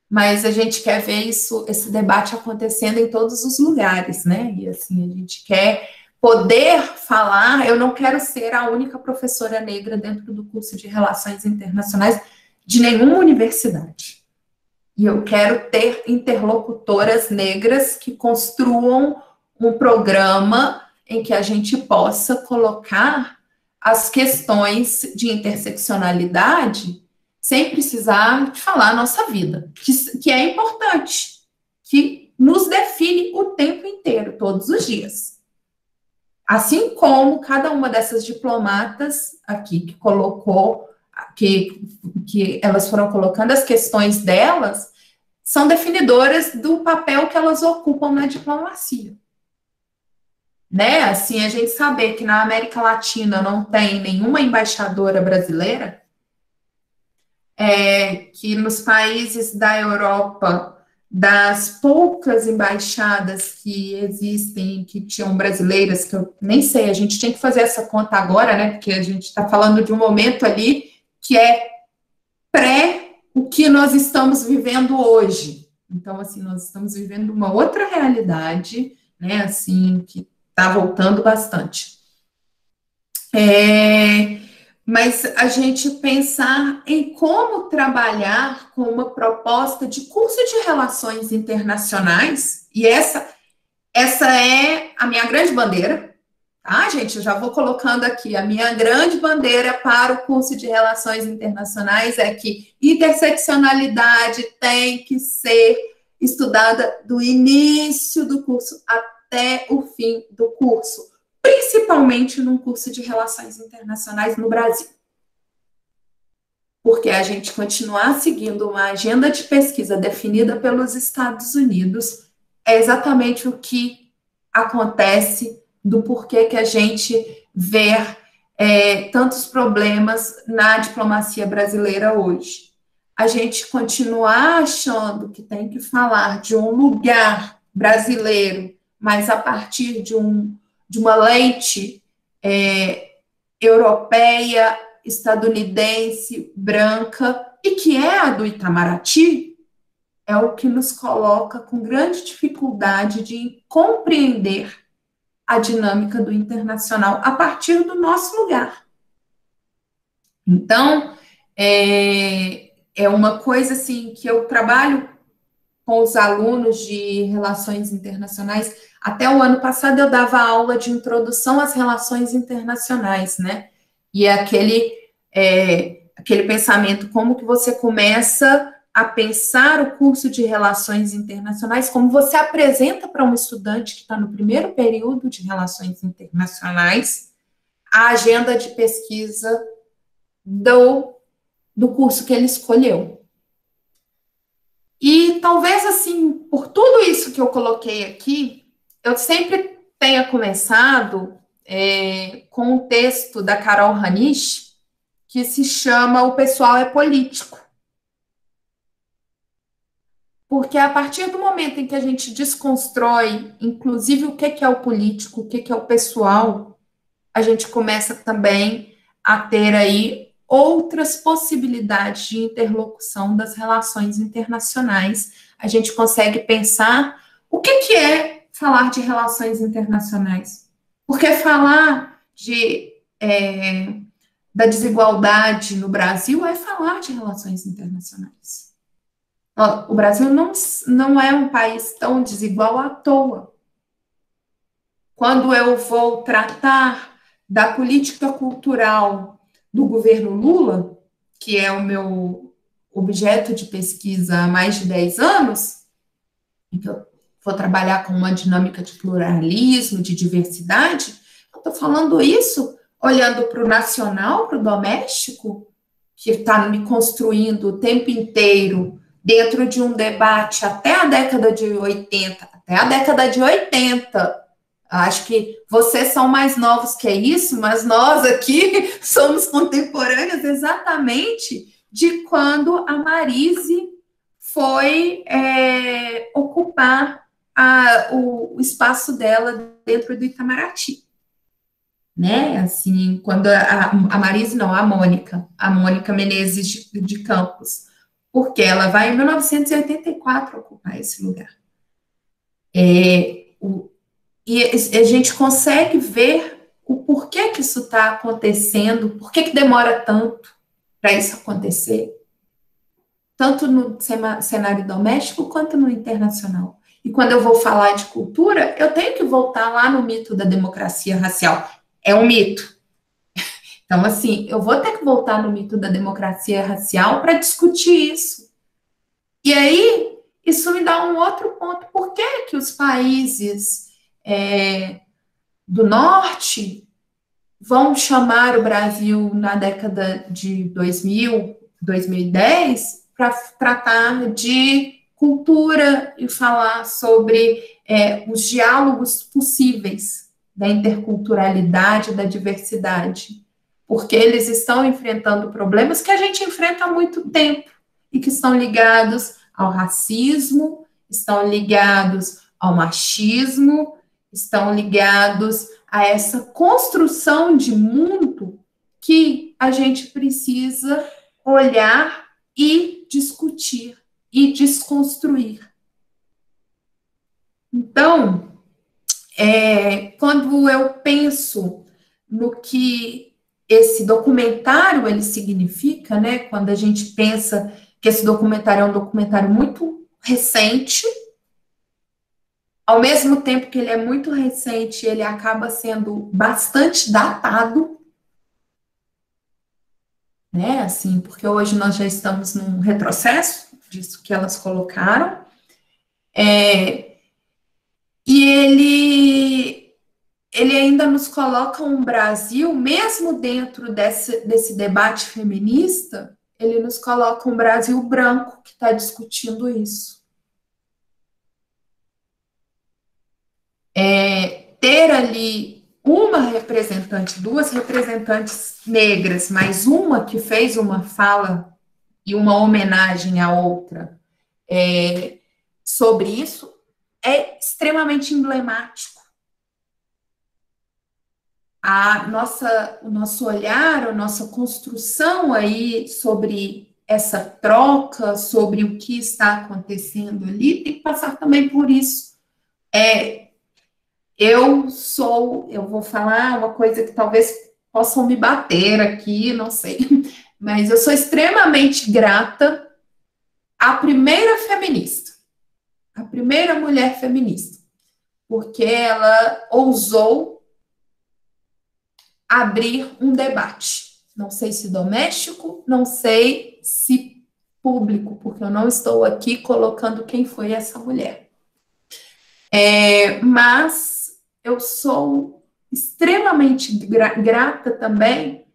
Mas a gente quer ver isso, esse debate acontecendo em todos os lugares, né? E assim, a gente quer poder falar. Eu não quero ser a única professora negra dentro do curso de Relações Internacionais de nenhuma universidade. E eu quero ter interlocutoras negras que construam um programa em que a gente possa colocar as questões de interseccionalidade sem precisar de falar a nossa vida, que é importante, que nos define o tempo inteiro, todos os dias. Assim como cada uma dessas diplomatas aqui que colocou, que elas foram colocando as questões delas, são definidoras do papel que elas ocupam na diplomacia. Né? Assim, a gente saber que na América Latina não tem nenhuma embaixadora brasileira, que nos países da Europa, das poucas embaixadas que existem, que tinham brasileiras, que eu nem sei, a gente tinha que fazer essa conta agora, né? Porque a gente está falando de um momento ali que é pré o que nós estamos vivendo hoje. Então, assim, nós estamos vivendo uma outra realidade, né? Assim, que está voltando bastante. Mas a gente pensar em como trabalhar com uma proposta de curso de relações internacionais, e essa é a minha grande bandeira, tá, gente? Eu já vou colocando aqui, a minha grande bandeira para o curso de relações internacionais é que interseccionalidade tem que ser estudada do início do curso até o fim do curso, principalmente num curso de relações internacionais no Brasil. Porque a gente continuar seguindo uma agenda de pesquisa definida pelos Estados Unidos é exatamente o que acontece do porquê que a gente vê tantos problemas na diplomacia brasileira hoje. A gente continuar achando que tem que falar de um lugar brasileiro, mas a partir de uma lente europeia, estadunidense, branca, e que é a do Itamaraty, é o que nos coloca com grande dificuldade de compreender a dinâmica do internacional a partir do nosso lugar. Então, é uma coisa assim que eu trabalho com os alunos de relações internacionais. Até o ano passado eu dava aula de introdução às relações internacionais, né? E é aquele pensamento, como que você começa a pensar o curso de relações internacionais, como você apresenta para um estudante que está no primeiro período de relações internacionais a agenda de pesquisa do curso que ele escolheu. E talvez, assim, por tudo isso que eu coloquei aqui, eu sempre tenha começado com um texto da Carol Hanisch, que se chama O Pessoal é Político. Porque a partir do momento em que a gente desconstrói, inclusive, o que é o político, o que é o pessoal, a gente começa também a ter aí outras possibilidades de interlocução das relações internacionais. A gente consegue pensar o que é falar de relações internacionais. Porque falar da desigualdade no Brasil é falar de relações internacionais. O Brasil não é um país tão desigual à toa. Quando eu vou tratar da política cultural do governo Lula, que é o meu objeto de pesquisa há mais de 10 anos, em que eu vou trabalhar com uma dinâmica de pluralismo, de diversidade, eu estou falando isso olhando para o nacional, para o doméstico, que está me construindo o tempo inteiro dentro de um debate até a década de 80, acho que vocês são mais novos que isso, mas nós aqui somos contemporâneos exatamente de quando a Marise foi ocupar o espaço dela dentro do Itamaraty. Né, assim, quando a Marise, não, a Mônica Menezes de Campos, porque ela vai em 1984 ocupar esse lugar. E a gente consegue ver o porquê que isso está acontecendo, por que demora tanto para isso acontecer, tanto no cenário doméstico quanto no internacional. E quando eu vou falar de cultura, eu tenho que voltar lá no mito da democracia racial. É um mito. Então, assim, eu vou ter que voltar no mito da democracia racial para discutir isso. E aí, isso me dá um outro ponto. Por que os países do norte vão chamar o Brasil na década de 2000, 2010, para tratar de cultura e falar sobre os diálogos possíveis da interculturalidade, da diversidade? Porque eles estão enfrentando problemas que a gente enfrenta há muito tempo e que estão ligados ao racismo, estão ligados ao machismo, estão ligados a essa construção de mundo que a gente precisa olhar e discutir e desconstruir. Então, quando eu penso no que esse documentário ele significa, né? Quando a gente pensa que esse documentário é um documentário muito recente, ao mesmo tempo que ele é muito recente, ele acaba sendo bastante datado, né? Assim, porque hoje nós já estamos num retrocesso disso que elas colocaram. E ele ainda nos coloca um Brasil, mesmo dentro desse debate feminista, ele nos coloca um Brasil branco que está discutindo isso. Ter ali uma representante, duas representantes negras, mais uma que fez uma fala e uma homenagem à outra sobre isso, é extremamente emblemático. O nosso olhar, a nossa construção aí sobre essa troca, sobre o que está acontecendo ali, tem que passar também por isso. Eu vou falar uma coisa que talvez possam me bater aqui, não sei, mas eu sou extremamente grata à primeira feminista, a primeira mulher feminista, porque ela ousou abrir um debate, não sei se doméstico, não sei se público, porque eu não estou aqui colocando quem foi essa mulher. Mas eu sou extremamente grata também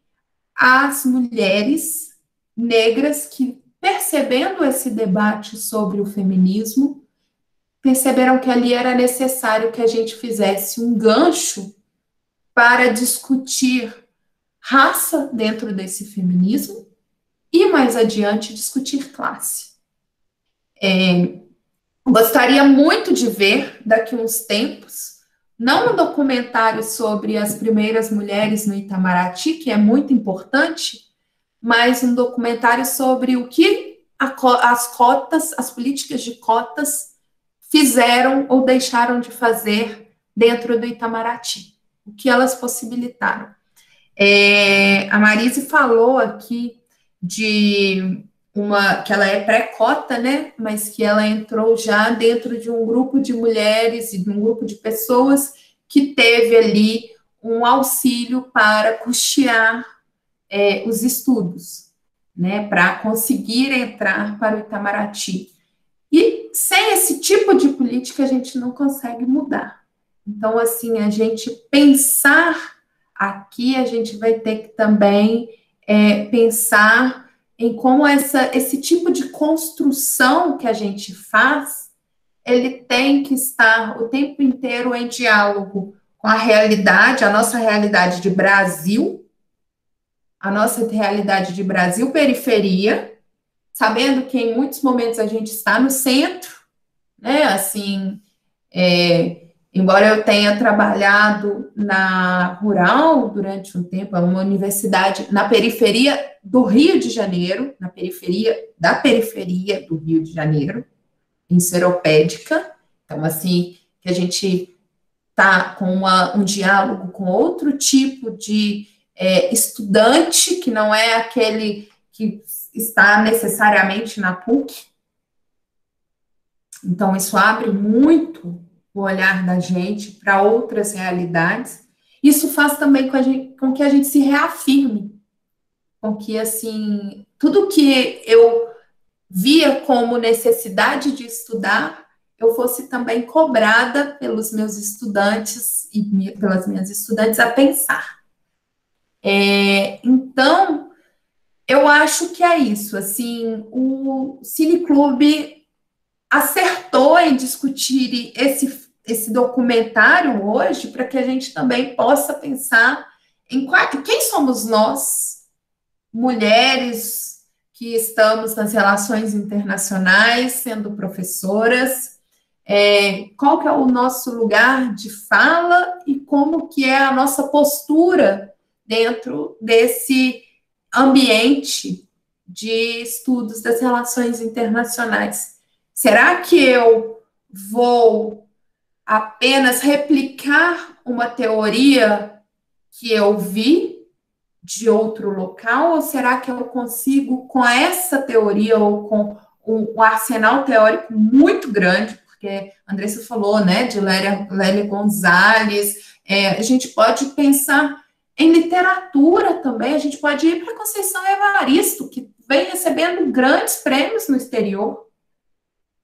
às mulheres negras que, percebendo esse debate sobre o feminismo, perceberam que ali era necessário que a gente fizesse um gancho para discutir raça dentro desse feminismo e, mais adiante, discutir classe. Gostaria muito de ver, daqui a uns tempos, não um documentário sobre as primeiras mulheres no Itamaraty, que é muito importante, mas um documentário sobre o que as cotas, as políticas de cotas fizeram ou deixaram de fazer dentro do Itamaraty, o que elas possibilitaram. A Marise falou aqui de que ela é pré-cota, né, mas que ela entrou já dentro de um grupo de mulheres e de um grupo de pessoas que teve ali um auxílio para custear os estudos, né, para conseguir entrar para o Itamaraty. E sem esse tipo de política a gente não consegue mudar. Então, assim, a gente pensar aqui, a gente vai ter que também pensar em como esse tipo de construção que a gente faz, ele tem que estar o tempo inteiro em diálogo com a realidade, a nossa realidade de Brasil, a nossa realidade de Brasil periferia, sabendo que em muitos momentos a gente está no centro, né, assim, embora eu tenha trabalhado na Rural durante um tempo, é uma universidade na periferia do Rio de Janeiro, na periferia da periferia do Rio de Janeiro, em Seropédica, então, assim, que a gente está com um diálogo com outro tipo de estudante, que não é aquele que está necessariamente na PUC. Então, isso abre muito o olhar da gente para outras realidades. Isso faz também com que a gente se reafirme, com que, assim, tudo que eu via como necessidade de estudar, eu fosse também cobrada pelos meus estudantes e pelas minhas estudantes a pensar. Então, eu acho que é isso, assim, o Cineclube acertou em discutir esse documentário hoje para que a gente também possa pensar em quem somos nós, mulheres que estamos nas relações internacionais, sendo professoras, qual que é o nosso lugar de fala e como que é a nossa postura dentro desse ambiente de estudos das relações internacionais. Será que eu vou apenas replicar uma teoria que eu vi de outro local, ou será que eu consigo, com essa teoria ou com um arsenal teórico muito grande, porque a Andressa falou, né, de Lélia Gonzalez, a gente pode pensar em literatura também, a gente pode ir para Conceição Evaristo, que vem recebendo grandes prêmios no exterior,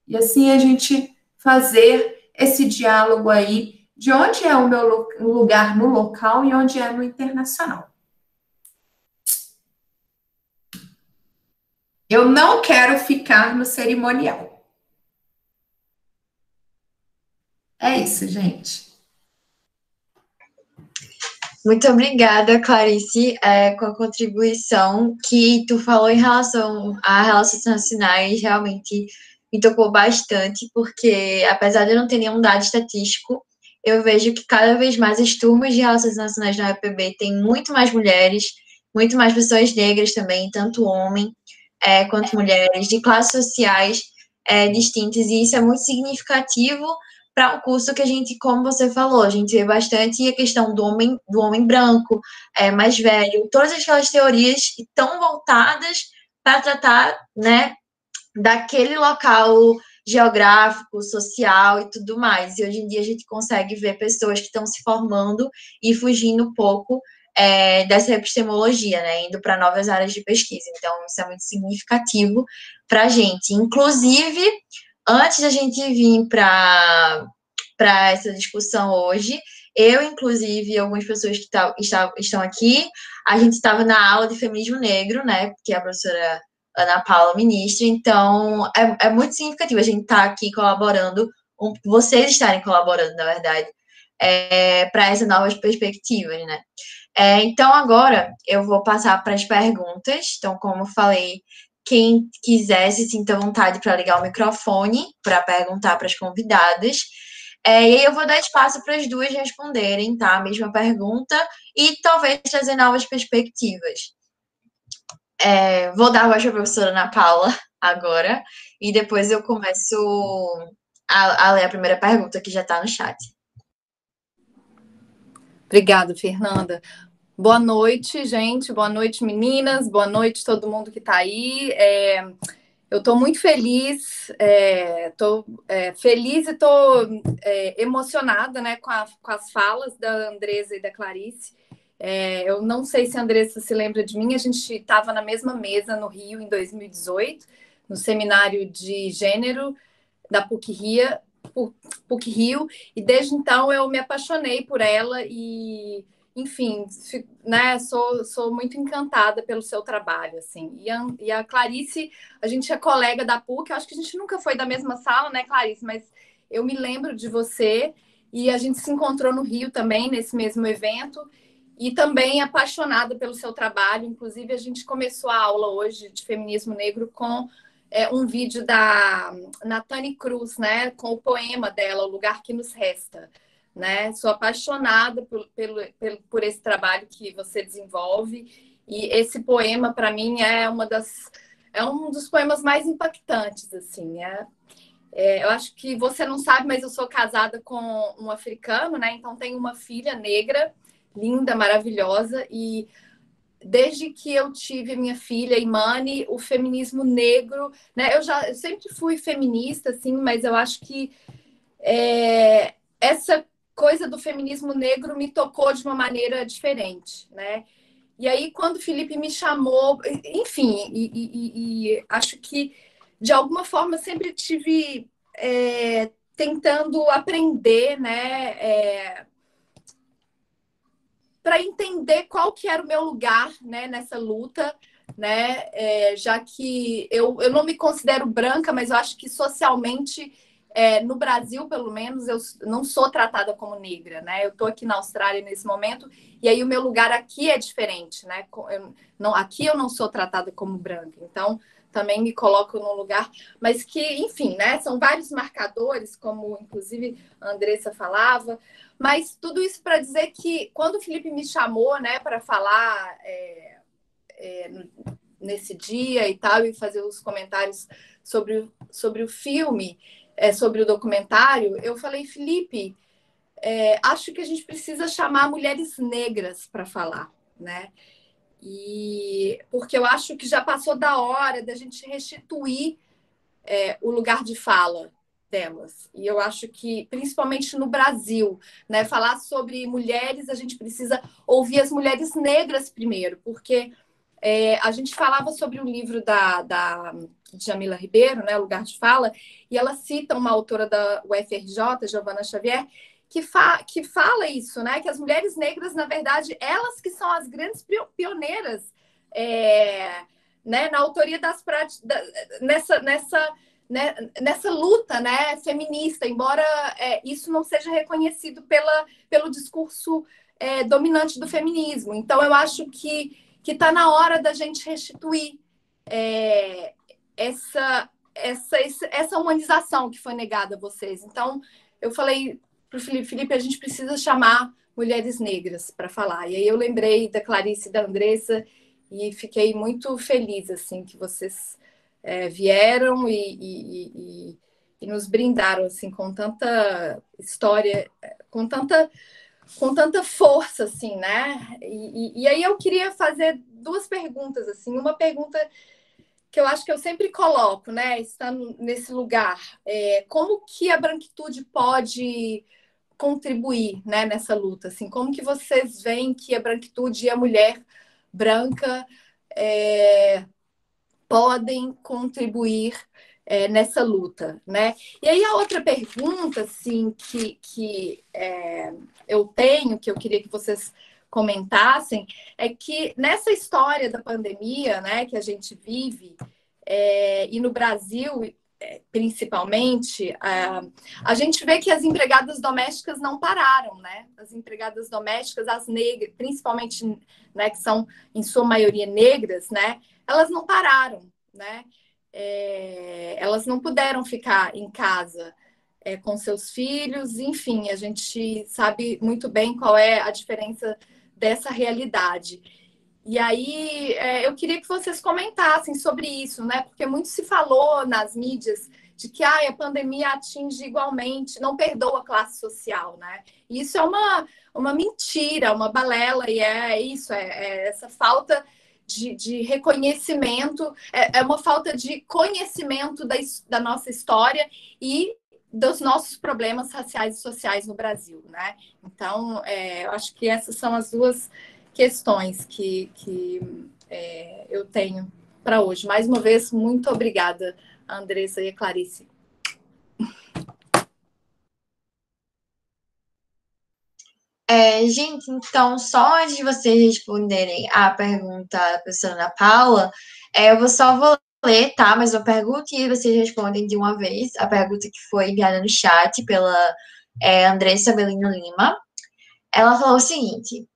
e assim a gente fazer esse diálogo aí, de onde é o meu lugar no local e onde é no internacional. Eu não quero ficar no cerimonial. É isso, gente. Muito obrigada, Clarice, com a contribuição que tu falou em relação a relações internacionais, realmente me tocou bastante, porque apesar de eu não ter nenhum dado estatístico, eu vejo que cada vez mais as turmas de relações internacionais na UEPB têm muito mais mulheres, muito mais pessoas negras também, tanto homem quanto mulheres, de classes sociais distintas, e isso é muito significativo para um curso que a gente, como você falou, a gente vê bastante a questão do homem branco, mais velho, todas aquelas teorias estão voltadas para tratar, né, daquele local geográfico, social e tudo mais. E hoje em dia a gente consegue ver pessoas que estão se formando e fugindo um pouco dessa epistemologia, né, indo para novas áreas de pesquisa. Então, isso é muito significativo para a gente. Inclusive, antes da gente vir para essa discussão hoje, eu, inclusive, algumas pessoas que estão aqui, a gente estava na aula de feminismo negro, né, que a professora Ana Paula ministra, então é muito significativo a gente estar aqui colaborando, vocês estarem colaborando, na verdade, para essas novas perspectivas, né. Então, agora eu vou passar para as perguntas. Então, como eu falei, quem quiser se sinta à vontade para ligar o microfone para perguntar para as convidadas. E aí eu vou dar espaço para as duas responderem, tá? A mesma pergunta e talvez trazer novas perspectivas. Vou dar a voz para a professora Ana Paula agora e depois eu começo a ler a primeira pergunta que já está no chat. Obrigada, Fernanda. Boa noite, gente. Boa noite, meninas. Boa noite, todo mundo que está aí. Eu estou muito feliz, estou feliz e estou emocionada, né, com as falas da Andressa e da Clarice. Eu não sei se a Andressa se lembra de mim, a gente estava na mesma mesa no Rio em 2018, no seminário de gênero da PUC-Rio, e desde então eu me apaixonei por ela e, enfim, né, sou muito encantada pelo seu trabalho, assim. E a Clarice, a gente é colega da PUC, eu acho que a gente nunca foi da mesma sala, né, Clarice? Mas eu me lembro de você e a gente se encontrou no Rio também, nesse mesmo evento, e também apaixonada pelo seu trabalho. Inclusive, a gente começou a aula hoje de feminismo negro com um vídeo da Natane Cruz, né, com o poema dela, O Lugar que Nos Resta. Né? Sou apaixonada por esse trabalho que você desenvolve, e esse poema, para mim, é um dos poemas mais impactantes. Assim, eu acho que você não sabe, mas eu sou casada com um africano, né? Então tenho uma filha negra, linda, maravilhosa, e desde que eu tive a minha filha, Imani, o feminismo negro, né? Eu sempre fui feminista, assim, mas eu acho que essa coisa do feminismo negro me tocou de uma maneira diferente, né? E aí, quando o Felipe me chamou, enfim, e acho que, de alguma forma, sempre tive tentando aprender, né? Para entender qual que era o meu lugar, né, nessa luta, né? Já que eu não me considero branca, mas eu acho que socialmente, no Brasil, pelo menos, eu não sou tratada como negra, né? Eu estou aqui na Austrália nesse momento, e aí o meu lugar aqui é diferente, né? Aqui eu não sou tratada como branca, então também me coloco num lugar, mas que, enfim, né? São vários marcadores, como inclusive a Andressa falava, mas tudo isso para dizer que quando o Felipe me chamou, né, para falar nesse dia e tal, e fazer os comentários sobre o filme, sobre o documentário, eu falei, Felipe, acho que a gente precisa chamar mulheres negras para falar, né? E porque eu acho que já passou da hora da gente restituir o lugar de fala delas. E eu acho que, principalmente no Brasil, né, falar sobre mulheres, a gente precisa ouvir as mulheres negras primeiro, porque a gente falava sobre o livro da Djamila Ribeiro, né, O Lugar de Fala, e ela cita uma autora da UFRJ, Giovana Xavier, que fala isso, né, que as mulheres negras, na verdade, elas que são as grandes pioneiras né, na autoria das práticas, nessa luta, né, feminista, embora isso não seja reconhecido pelo discurso dominante do feminismo. Então, eu acho que está na hora da gente restituir essa humanização que foi negada a vocês. Então, eu falei para o Felipe, a gente precisa chamar mulheres negras para falar. E aí eu lembrei da Clarice e da Andressa e fiquei muito feliz assim que vocês vieram e nos brindaram assim com tanta história, com tanta força, assim, né? E aí eu queria fazer duas perguntas, assim. Uma pergunta que eu acho que eu sempre coloco, né? Estando nesse lugar, como que a branquitude pode contribuir, né, nessa luta? Assim, como que vocês veem que a branquitude e a mulher branca podem contribuir nessa luta, né? E aí a outra pergunta, assim, que eu tenho, que eu queria que vocês comentassem, é que nessa história da pandemia, né, que a gente vive, e no Brasil, principalmente, a gente vê que as empregadas domésticas não pararam, né? As empregadas domésticas, as negras, principalmente, né, que são em sua maioria negras, né? Elas não pararam, né? Elas não puderam ficar em casa com seus filhos, enfim, a gente sabe muito bem qual é a diferença dessa realidade. E aí, eu queria que vocês comentassem sobre isso, né? Porque muito se falou nas mídias de que a pandemia atinge igualmente, não perdoa a classe social, né? E isso é uma mentira, uma balela, e é isso, essa falta de reconhecimento, é uma falta de conhecimento da nossa história e dos nossos problemas raciais e sociais no Brasil, né? Então, eu acho que essas são as duas questões que eu tenho para hoje. Mais uma vez, muito obrigada, a Andressa e a Clarice. Gente, então, só antes de vocês responderem a pergunta da professora Ana Paula, vou ler, tá? Mas eu pergunto e vocês respondem de uma vez. A pergunta que foi enviada no chat pela Andressa Belino Lima. Ela falou o seguinte: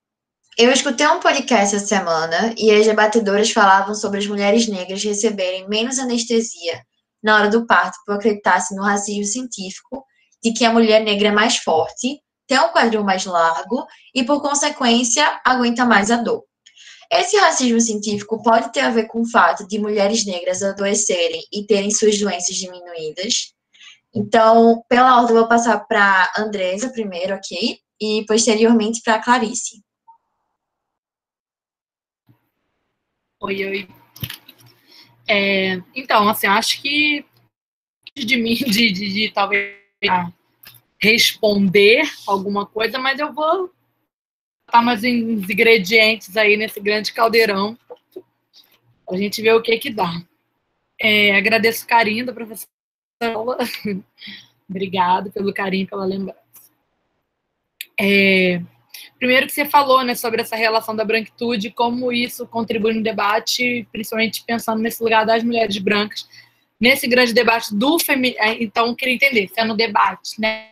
eu escutei um podcast essa semana e as debatedoras falavam sobre as mulheres negras receberem menos anestesia na hora do parto por acreditar-se no racismo científico de que a mulher negra é mais forte, tem um quadril mais largo e, por consequência, aguenta mais a dor. Esse racismo científico pode ter a ver com o fato de mulheres negras adoecerem e terem suas doenças diminuídas. Então, pela ordem, eu vou passar para a Andresa primeiro, ok? E posteriormente para a Clarice. Oi. Então, assim, acho que de mim, de talvez responder alguma coisa, mas eu vou botar mais uns ingredientes aí nesse grande caldeirão a gente ver o que dá. Agradeço o carinho da professora. Obrigado pelo carinho, pela lembrança. Primeiro que você falou, né, sobre essa relação da branquitude, como isso contribui no debate, principalmente pensando nesse lugar das mulheres brancas, nesse grande debate do feminismo. Então, eu queria entender se é no debate, né,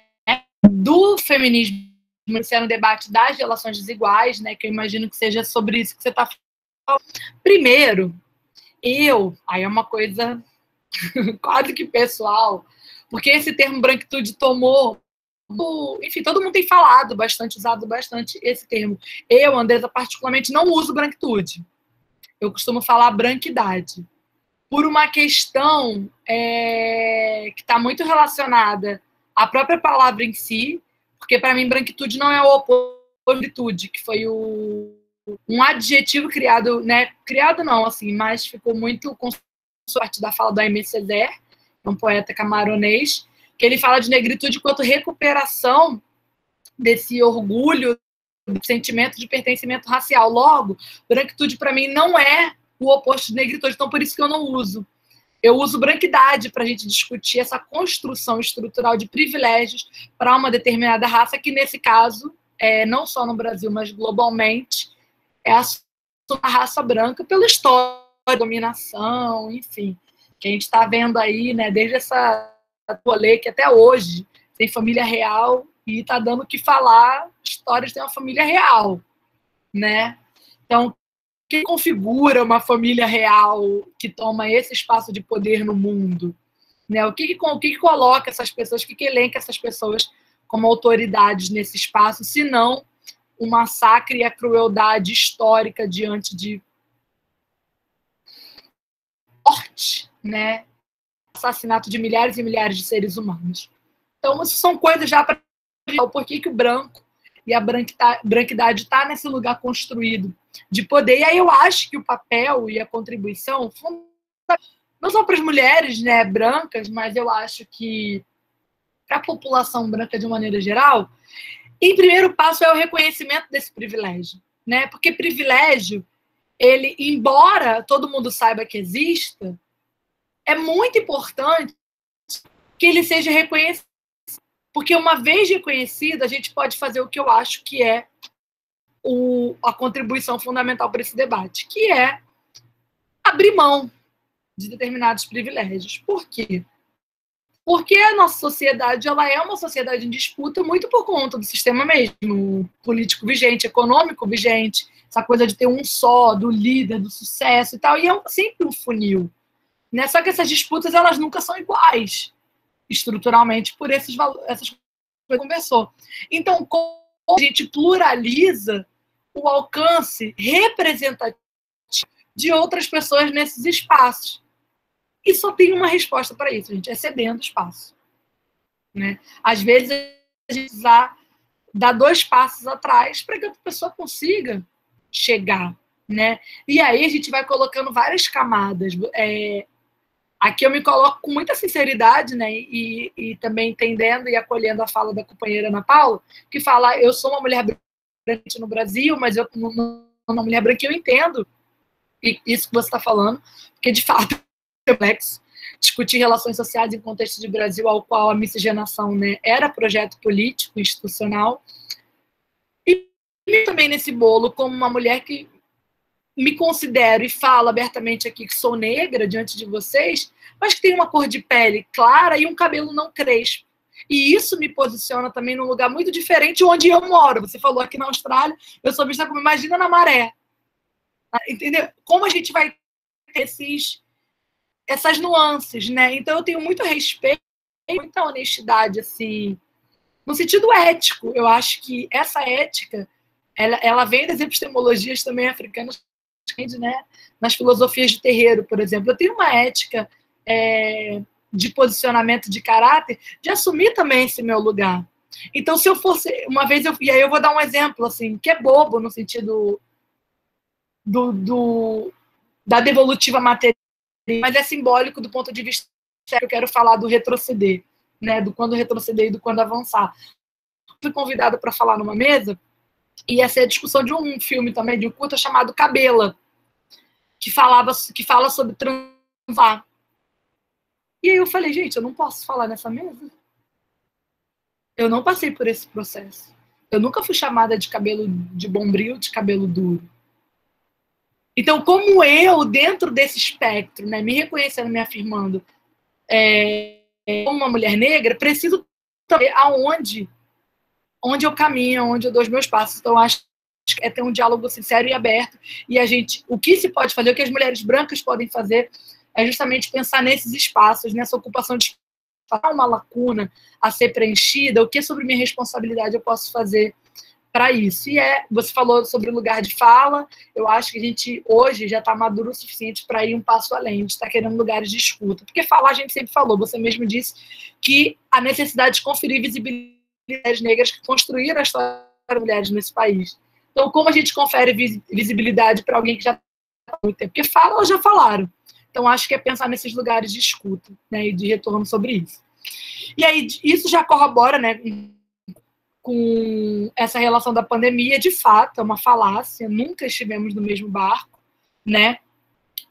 do feminismo, se é no debate das relações desiguais, né, que eu imagino que seja sobre isso que você está falando. Primeiro, aí é uma coisa quase que pessoal, porque esse termo branquitude tomou, enfim, todo mundo tem falado bastante, usado bastante esse termo. Eu, Andresa, particularmente, não uso branquitude. Eu costumo falar branquidade. Por uma questão que está muito relacionada à própria palavra em si, porque, para mim, branquitude não é o oposto de branquitude, que foi um adjetivo criado, né? Criado não, assim, mas ficou muito com sorte da fala do Aimé Césaire, um poeta camaronês, que ele fala de negritude quanto recuperação desse orgulho, do sentimento de pertencimento racial. Logo, branquitude para mim não é o oposto de negritude, então por isso que eu não uso. Eu uso branquidade para a gente discutir essa construção estrutural de privilégios para uma determinada raça, que nesse caso, não só no Brasil, mas globalmente, é a raça branca pela história, dominação, enfim, que a gente está vendo aí, né, desde essa rolê que até hoje tem família real e está dando o que falar, histórias de uma família real, né? Então, o que configura uma família real que toma esse espaço de poder no mundo? Né? O que coloca essas pessoas, o que elenca essas pessoas como autoridades nesse espaço, se não o massacre e a crueldade histórica diante de morte, né? Assassinato de milhares e milhares de seres humanos. Então, isso são coisas já para o porquê que o branco e a branquidade está nesse lugar construído de poder. E aí eu acho que o papel e a contribuição, não só para as mulheres, né, brancas, mas eu acho que para a população branca de maneira geral, em primeiro passo é o reconhecimento desse privilégio, né? Porque privilégio, ele, embora todo mundo saiba que exista, é muito importante que ele seja reconhecido. Porque uma vez reconhecido, a gente pode fazer o que eu acho que é a contribuição fundamental para esse debate, que é abrir mão de determinados privilégios. Por quê? Porque a nossa sociedade, ela é uma sociedade em disputa muito por conta do sistema mesmo, político vigente, econômico vigente, essa coisa de ter um só, do líder, do sucesso e tal, e é sempre um funil, né? Só que essas disputas, elas nunca são iguais, estruturalmente, por essas coisas que conversou. Então, como a gente pluraliza o alcance representativo de outras pessoas nesses espaços. E só tem uma resposta para isso, gente, é cedendo espaço. Né? Às vezes, a gente precisa dar 2 passos atrás para que a pessoa consiga chegar. Né? E aí a gente vai colocando várias camadas. Aqui eu me coloco com muita sinceridade, né? E também entendendo e acolhendo a fala da companheira Ana Paula, que fala, eu sou uma mulher branca no Brasil, mas eu não sou uma mulher branca, eu entendo isso que você está falando, porque de fato é complexo discutir relações sociais em contexto de Brasil, ao qual a miscigenação, né, era projeto político, institucional, e também nesse bolo como uma mulher que me considero e falo abertamente aqui que sou negra diante de vocês, mas que tem uma cor de pele clara e um cabelo não crespo. E isso me posiciona também num lugar muito diferente onde eu moro. Você falou aqui na Austrália, eu sou vista como Imagina na Maré. Entendeu? Como a gente vai ter essas nuances, né? Então eu tenho muito respeito, muita honestidade, assim, no sentido ético. Eu acho que essa ética, ela vem das epistemologias também africanas, né? Nas filosofias de terreiro, por exemplo. Eu tenho uma ética de posicionamento de caráter, de assumir também esse meu lugar. Então, se eu fosse, uma vez, e aí eu vou dar um exemplo, assim, que é bobo no sentido da devolutiva material, mas é simbólico do ponto de vista que eu quero falar do retroceder, né? Do quando retroceder e do quando avançar. Fui convidada para falar numa mesa, e essa é a discussão de um filme também, de um curta chamado Cabela, que fala sobre transar. E aí eu falei, gente, eu não posso falar nessa mesa. Eu não passei por esse processo. Eu nunca fui chamada de cabelo de bombril, de cabelo duro. Então, como eu, dentro desse espectro, né, me reconhecendo, me afirmando como uma mulher negra, preciso saber onde eu caminho, onde eu dou os meus passos. Então, acho que é ter um diálogo sincero e aberto. E o que se pode fazer, o que as mulheres brancas podem fazer, é justamente pensar nesses espaços, nessa ocupação de espaço, uma lacuna a ser preenchida, o que sobre minha responsabilidade eu posso fazer para isso. E você falou sobre o lugar de fala, eu acho que a gente hoje já está maduro o suficiente para ir um passo além, a gente está querendo lugares de escuta, porque falar a gente sempre falou, você mesmo disse que a necessidade de conferir visibilidade negras que construíram a história das mulheres nesse país. Então, como a gente confere visibilidade para alguém que já está há muito tempo? Porque fala, elas já falaram. Então, acho que é pensar nesses lugares de escuta, né, e de retorno sobre isso. E aí, isso já corrobora, né, com essa relação da pandemia, de fato, é uma falácia, nunca estivemos no mesmo barco, né?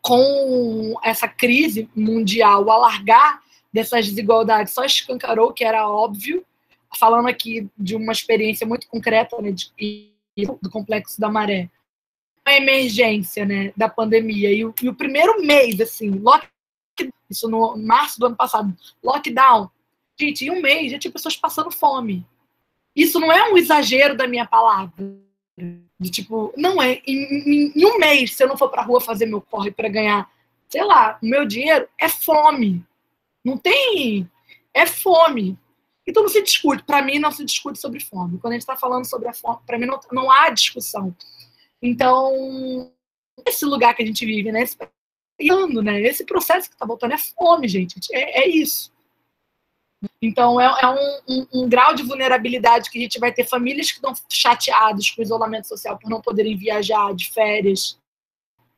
Com essa crise mundial, o alargar dessas desigualdades só escancarou que era óbvio, falando aqui de uma experiência muito concreta, né, do Complexo da Maré, a emergência, né, da pandemia, e o primeiro mês, assim, isso no março do ano passado, lockdown, gente, em um mês já tinha pessoas passando fome. Isso não é um exagero da minha palavra. De tipo, não é. Em um mês, se eu não for pra rua fazer meu corre para ganhar, sei lá, o meu dinheiro, é fome. Não tem. É fome. Então não se discute. Para mim, não se discute sobre fome. Quando a gente está falando sobre a fome, para mim não há discussão. Então, esse lugar que a gente vive, né? Esse processo que está voltando é fome, gente. É isso. Então, é um grau de vulnerabilidade que a gente vai ter famílias que estão chateadas com o isolamento social por não poderem viajar de férias,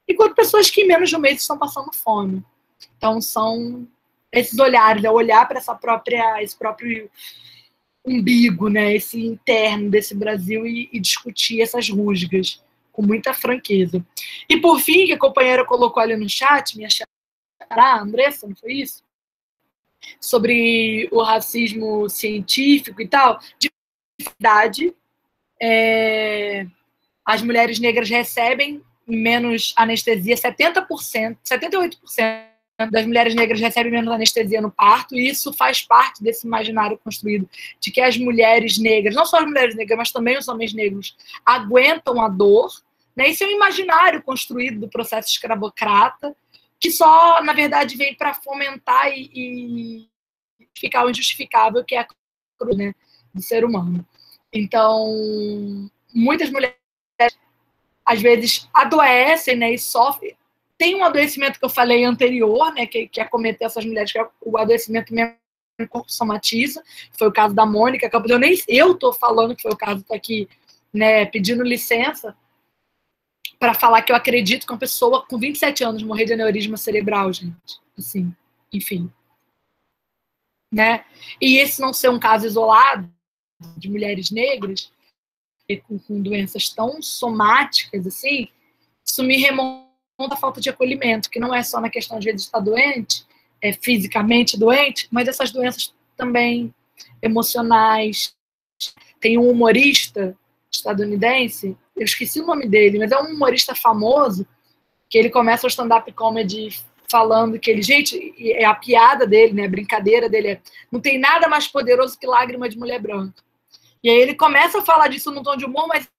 enquanto pessoas que em menos de um mês estão passando fome. Então, são esses olhares, né? Olhar para esse próprio umbigo, né? Esse interno desse Brasil e discutir essas rusgas com muita franqueza. E, por fim, que a companheira colocou ali no chat, minha xará, Andressa, não foi isso? Sobre o racismo científico e tal, de verdade, as mulheres negras recebem menos anestesia, 70%, 78% das mulheres negras recebem menos anestesia no parto, e isso faz parte desse imaginário construído de que as mulheres negras, não só as mulheres negras, mas também os homens negros, aguentam a dor, né? Isso é um imaginário construído do processo escravocrata, que só, na verdade, vem para fomentar e justificar o injustificável, que é a cruz, né, do ser humano. Então, muitas mulheres, às vezes, adoecem, né, e sofrem. Tem um adoecimento que eu falei anterior, né, que acometeu essas mulheres, que é o adoecimento mesmo que o corpo somatiza, foi o caso da Mônica Campos. Eu estou falando que foi o caso, estou aqui, né, pedindo licença para falar que eu acredito que uma pessoa com 27 anos morrer de aneurisma cerebral, gente. Assim, enfim. Né? E esse não ser um caso isolado de mulheres negras com doenças tão somáticas assim, isso me remonta à falta de acolhimento, que não é só na questão de estar doente, fisicamente doente, mas essas doenças também emocionais. Tem um humorista estadunidense, eu esqueci o nome dele, mas é um humorista famoso, que ele começa o stand-up comedy falando que ele, gente, é a piada dele, né, a brincadeira dele não tem nada mais poderoso que lágrima de mulher branca. E aí ele começa a falar disso num tom de humor, mas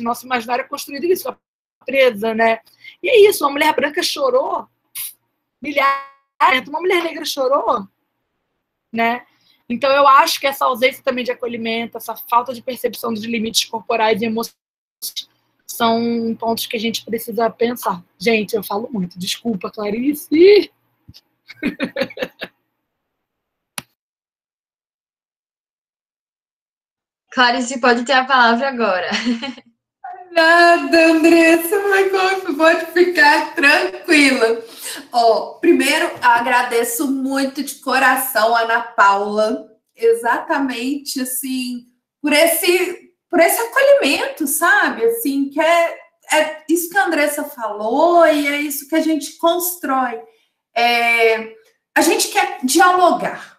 nosso imaginário é construído isso, a presa, né? E é isso, uma mulher branca chorou, milhares, uma mulher negra chorou, né? Então eu acho que essa ausência também de acolhimento, essa falta de percepção dos limites corporais e emocionais são pontos que a gente precisa pensar. Gente, eu falo muito, desculpa, Clarice. Clarice, pode ter a palavra agora. Nada, Andressa, pode ficar tranquila. Primeiro, agradeço muito de coração a Ana Paula, exatamente assim, por esse acolhimento, sabe? Assim, que é isso que a Andressa falou e é isso que a gente constrói. A gente quer dialogar.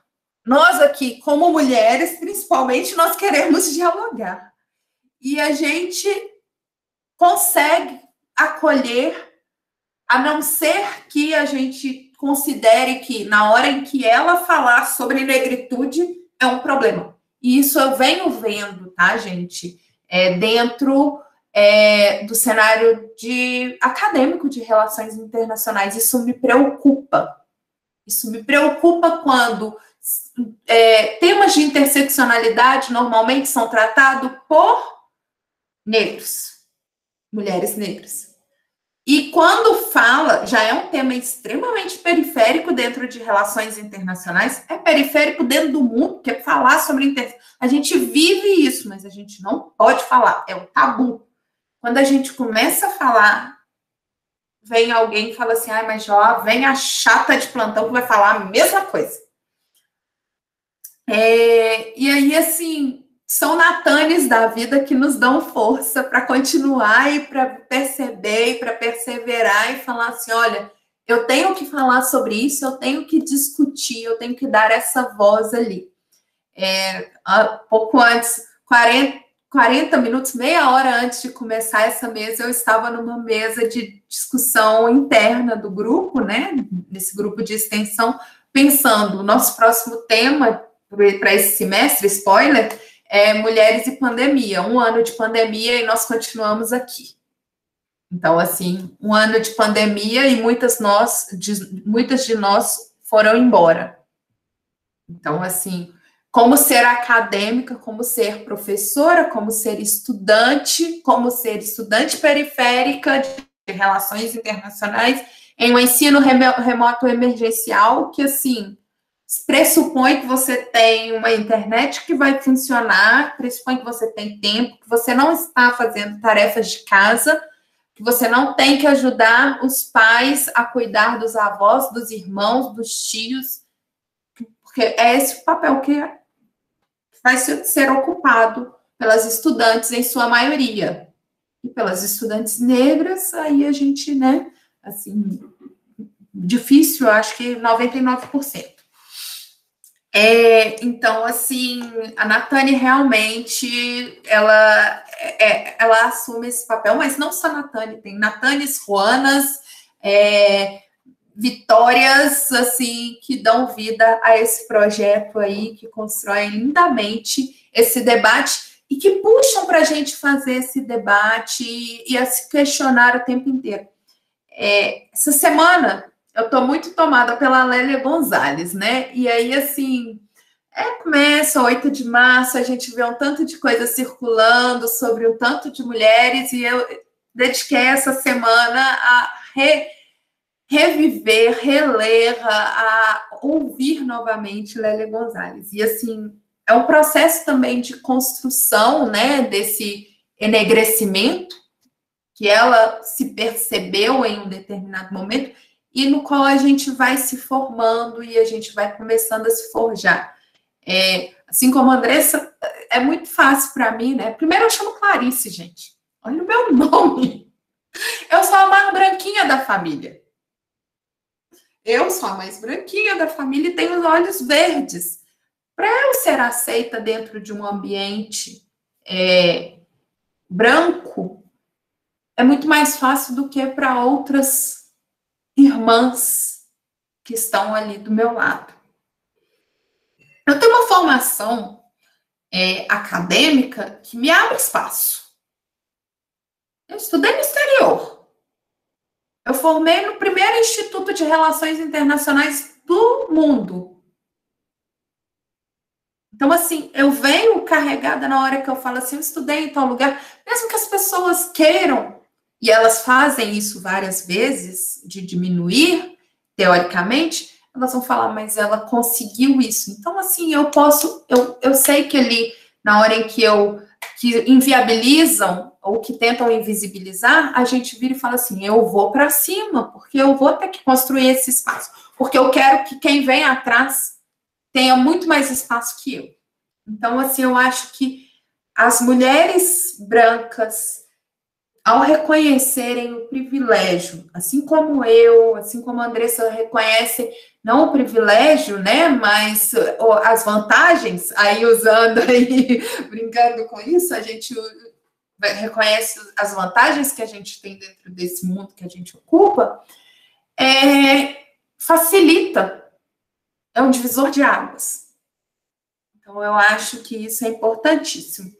Nós aqui, como mulheres, principalmente, nós queremos dialogar. E a gente consegue acolher, a não ser que a gente considere que na hora em que ela falar sobre negritude é um problema. E isso eu venho vendo, tá, gente? Dentro do cenário acadêmico de relações internacionais. Isso me preocupa. Isso me preocupa quando temas de interseccionalidade normalmente são tratados por negros, mulheres negras. E quando fala, já é um tema extremamente periférico dentro de relações internacionais, é periférico dentro do mundo, que é falar sobre a gente vive isso, mas a gente não pode falar, é um tabu. Quando a gente começa a falar, vem alguém e fala assim, mas ó, vem a chata de plantão que vai falar a mesma coisa. E aí, assim, são Natanes da vida que nos dão força para continuar e para perceber e para perseverar e falar assim, olha, eu tenho que falar sobre isso, eu tenho que discutir, eu tenho que dar essa voz ali. Pouco antes, 40 minutos, meia hora antes de começar essa mesa, eu estava numa mesa de discussão interna do grupo, né, desse grupo de extensão, pensando, o nosso próximo tema para esse semestre, spoiler, mulheres e pandemia, 1 ano de pandemia e nós continuamos aqui. Então, assim, 1 ano de pandemia e muitas de nós foram embora. Então, assim, como ser acadêmica, como ser professora, como ser estudante periférica de relações internacionais em um ensino remoto emergencial que, assim, pressupõe que você tem uma internet que vai funcionar, pressupõe que você tem tempo, que você não está fazendo tarefas de casa, que você não tem que ajudar os pais a cuidar dos avós, dos irmãos, dos tios, porque é esse o papel que vai ser ocupado pelas estudantes, em sua maioria. E pelas estudantes negras, aí a gente, né, assim, difícil, acho que 99%. Então, assim, a Natane realmente, ela assume esse papel, mas não só a Natane, tem Natanes, Juanas, vitórias, assim, que dão vida a esse projeto aí, que constrói lindamente esse debate e que puxam para a gente fazer esse debate e a se questionar o tempo inteiro. Essa semana, eu estou muito tomada pela Lélia Gonzalez, né? E aí, assim, começa 8 de março, a gente vê um tanto de coisa circulando sobre um tanto de mulheres, e eu dediquei essa semana a reviver, reler, a ouvir novamente Lélia Gonzalez. E, assim, é um processo também de construção, né, desse enegrecimento que ela se percebeu em um determinado momento e no qual a gente vai se formando e a gente vai começando a se forjar. Assim como a Andressa, é muito fácil para mim, né? Primeiro eu chamo Clarice, gente. Olha o meu nome. Eu sou a mais branquinha da família. Eu sou a mais branquinha da família e tenho os olhos verdes. Para eu ser aceita dentro de um ambiente branco, é muito mais fácil do que para outras irmãs que estão ali do meu lado. Eu tenho uma formação acadêmica que me abre espaço. Eu estudei no exterior. Eu formei no primeiro Instituto de Relações Internacionais do mundo. Então, assim, eu venho carregada na hora que eu falo assim, eu estudei em tal lugar, mesmo que as pessoas queiram, e elas fazem isso várias vezes, de diminuir, teoricamente, elas vão falar, mas ela conseguiu isso. Então, assim, eu sei que ali, na hora em que inviabilizam ou que tentam invisibilizar, a gente vira e fala assim, eu vou para cima, porque eu vou ter que construir esse espaço, porque eu quero que quem vem atrás tenha muito mais espaço que eu. Então, assim, eu acho que as mulheres brancas, ao reconhecerem o privilégio, assim como eu, assim como a Andressa reconhece, não o privilégio, né, mas as vantagens, aí usando aí, brincando com isso, a gente reconhece as vantagens que a gente tem dentro desse mundo que a gente ocupa, facilita, é um divisor de águas. Então, eu acho que isso é importantíssimo.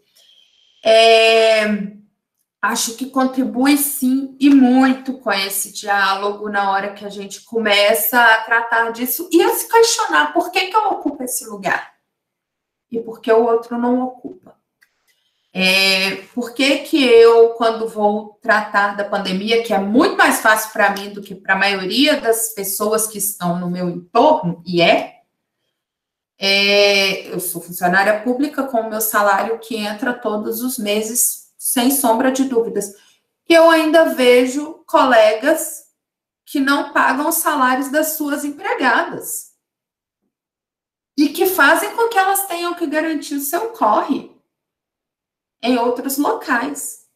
Acho que contribui, sim, e muito com esse diálogo na hora que a gente começa a tratar disso e a se questionar por que eu ocupo esse lugar e por que o outro não ocupa. Por que eu, quando vou tratar da pandemia, que é muito mais fácil para mim do que para a maioria das pessoas que estão no meu entorno, eu sou funcionária pública com o meu salário que entra todos os meses, sem sombra de dúvidas. E eu ainda vejo colegas que não pagam os salários das suas empregadas e que fazem com que elas tenham que garantir o seu corre em outros locais.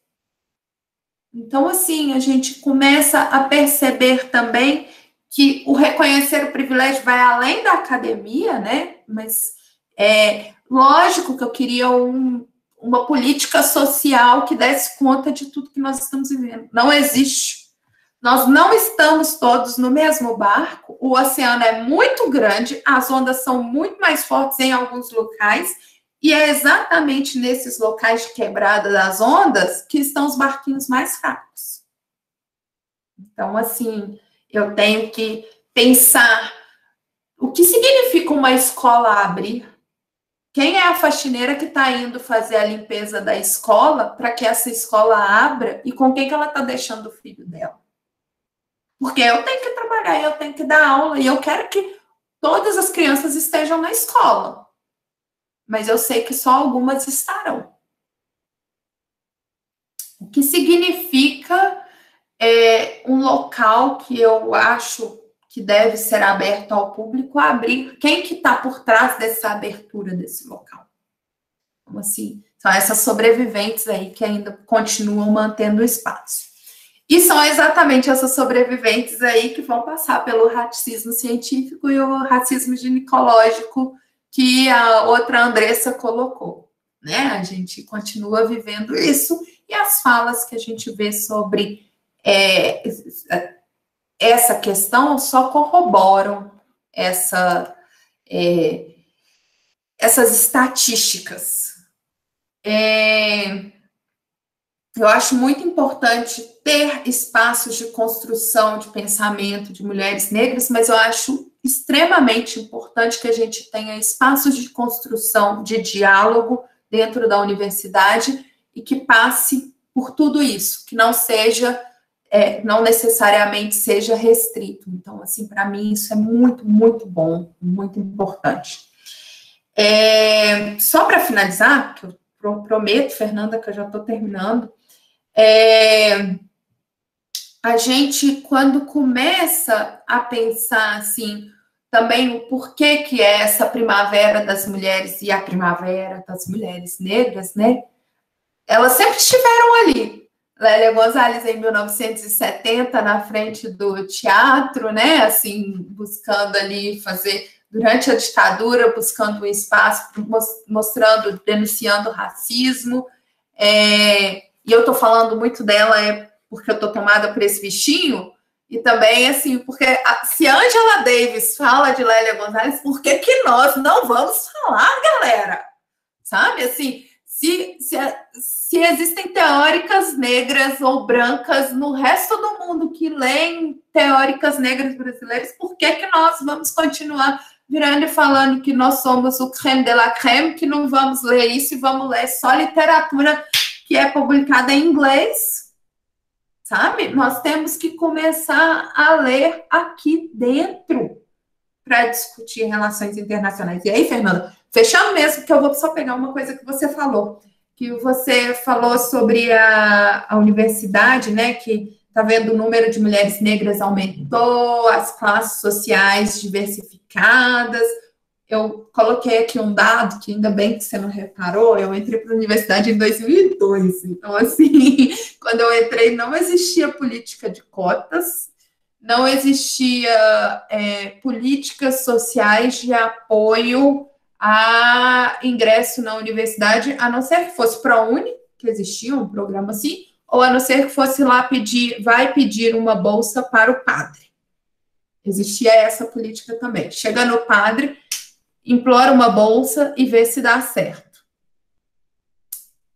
Então, assim, a gente começa a perceber também que o reconhecer o privilégio vai além da academia, né? Mas lógico que eu queria uma política social que desse conta de tudo que nós estamos vivendo. Não existe. Nós não estamos todos no mesmo barco, o oceano é muito grande, as ondas são muito mais fortes em alguns locais, e é exatamente nesses locais de quebrada das ondas que estão os barquinhos mais fracos. Então, assim, eu tenho que pensar o que significa uma escola abrir. Quem é a faxineira que está indo fazer a limpeza da escola para que essa escola abra e com quem que ela está deixando o filho dela? Porque eu tenho que trabalhar, eu tenho que dar aula e eu quero que todas as crianças estejam na escola. Mas eu sei que só algumas estarão. O que significa um local que eu acho que deve ser aberto ao público, abrir quem que está por trás dessa abertura desse local. Então, assim, são essas sobreviventes aí que ainda continuam mantendo o espaço. E são exatamente essas sobreviventes aí que vão passar pelo racismo científico e o racismo ginecológico que a outra Andressa colocou, né? A gente continua vivendo isso e as falas que a gente vê sobre essa questão só corroboram essas estatísticas. Eu acho muito importante ter espaços de construção de pensamento de mulheres negras, mas eu acho extremamente importante que a gente tenha espaços de construção, de diálogo dentro da universidade e que passe por tudo isso, que não seja, não necessariamente seja restrito. Então, assim, para mim isso é muito, muito bom, muito importante. Só para finalizar, que eu prometo, Fernanda, que eu já estou terminando, a gente, quando começa a pensar, assim, também o porquê que é essa primavera das mulheres e a primavera das mulheres negras, né? Elas sempre estiveram ali. Lélia Gonzalez, em 1970, na frente do teatro, né? Assim, buscando ali fazer, durante a ditadura, buscando um espaço, mostrando, denunciando o racismo. E eu tô falando muito dela porque eu tô tomada por esse bichinho, e também, assim, porque se Angela Davis fala de Lélia Gonzalez, por que nós não vamos falar, galera? Sabe, assim, se existem teóricas negras ou brancas no resto do mundo que leem teóricas negras brasileiras, por que nós vamos continuar virando e falando que nós somos o creme de la creme, que não vamos ler isso e vamos ler só literatura que é publicada em inglês, sabe? Nós temos que começar a ler aqui dentro para discutir relações internacionais. E aí, Fernanda, fechando mesmo, que eu vou só pegar uma coisa que você falou sobre a universidade, né, que está vendo o número de mulheres negras aumentou, as classes sociais diversificadas. Eu coloquei aqui um dado que ainda bem que você não reparou, eu entrei para a universidade em 2002, então, assim, quando eu entrei não existia política de cotas, não existia políticas sociais de apoio a ingresso na universidade, a não ser que fosse ProUni, que existia um programa assim, ou a não ser que fosse lá vai pedir uma bolsa para o padre. Existia essa política também. Chega no padre, implora uma bolsa e vê se dá certo.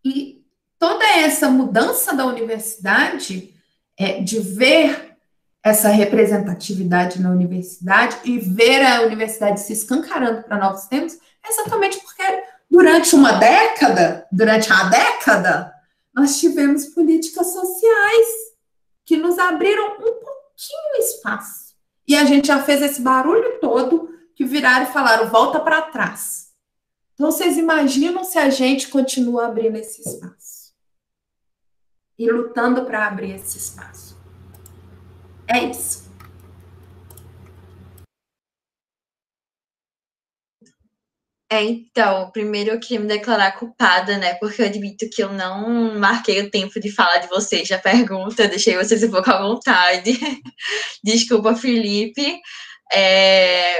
E toda essa mudança da universidade, de ver essa representatividade na universidade e ver a universidade se escancarando para novos tempos, é exatamente porque durante a década, nós tivemos políticas sociais que nos abriram um pouquinho espaço. E a gente já fez esse barulho todo que viraram e falaram, volta para trás. Então, vocês imaginam se a gente continua abrindo esse espaço e lutando para abrir esse espaço. É isso. Então, primeiro eu queria me declarar culpada, né? Porque eu admito que eu não marquei o tempo de falar de vocês na pergunta, deixei vocês um pouco à vontade. Desculpa, Felipe.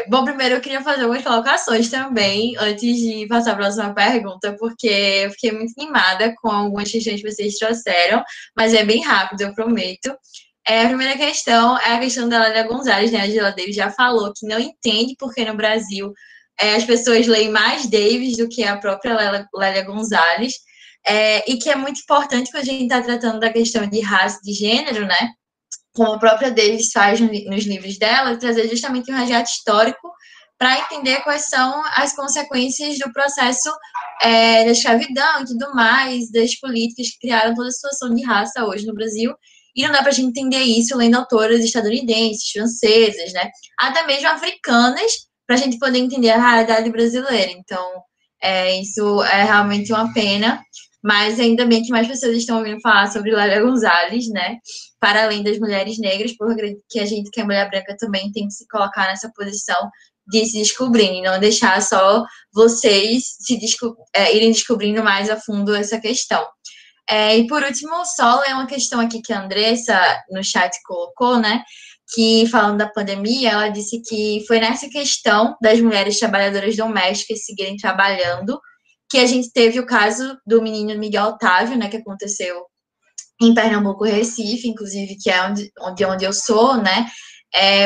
Bom, primeiro eu queria fazer algumas colocações também, antes de passar para a próxima pergunta, porque eu fiquei muito animada com algumas questões que vocês trouxeram, mas é bem rápido, eu prometo. A primeira questão é a questão da Lélia Gonzalez, né? A Angela Davis já falou que não entende porque no Brasil as pessoas leem mais Davis do que a própria Lélia Gonzalez, e que é muito importante quando a gente está tratando da questão de raça e de gênero, né? Como a própria Davis faz nos livros dela, trazer justamente um resgate histórico para entender quais são as consequências do processo da escravidão e tudo mais, das políticas que criaram toda a situação de raça hoje no Brasil. E não dá para a gente entender isso lendo autoras estadunidenses, francesas, né? Até mesmo africanas, para a gente poder entender a realidade brasileira. Então, isso é realmente uma pena, mas ainda bem que mais pessoas estão ouvindo falar sobre Lélia Gonzalez, né? Para além das mulheres negras, porque a gente que é mulher branca também tem que se colocar nessa posição de se descobrir, e não deixar só vocês irem descobrindo mais a fundo essa questão. E por último, só é uma questão aqui que a Andressa no chat colocou, né? Que falando da pandemia, ela disse que foi nessa questão das mulheres trabalhadoras domésticas seguirem trabalhando que a gente teve o caso do menino Miguel Otávio, né? Que aconteceu em Pernambuco, Recife, inclusive, que é onde eu sou, né?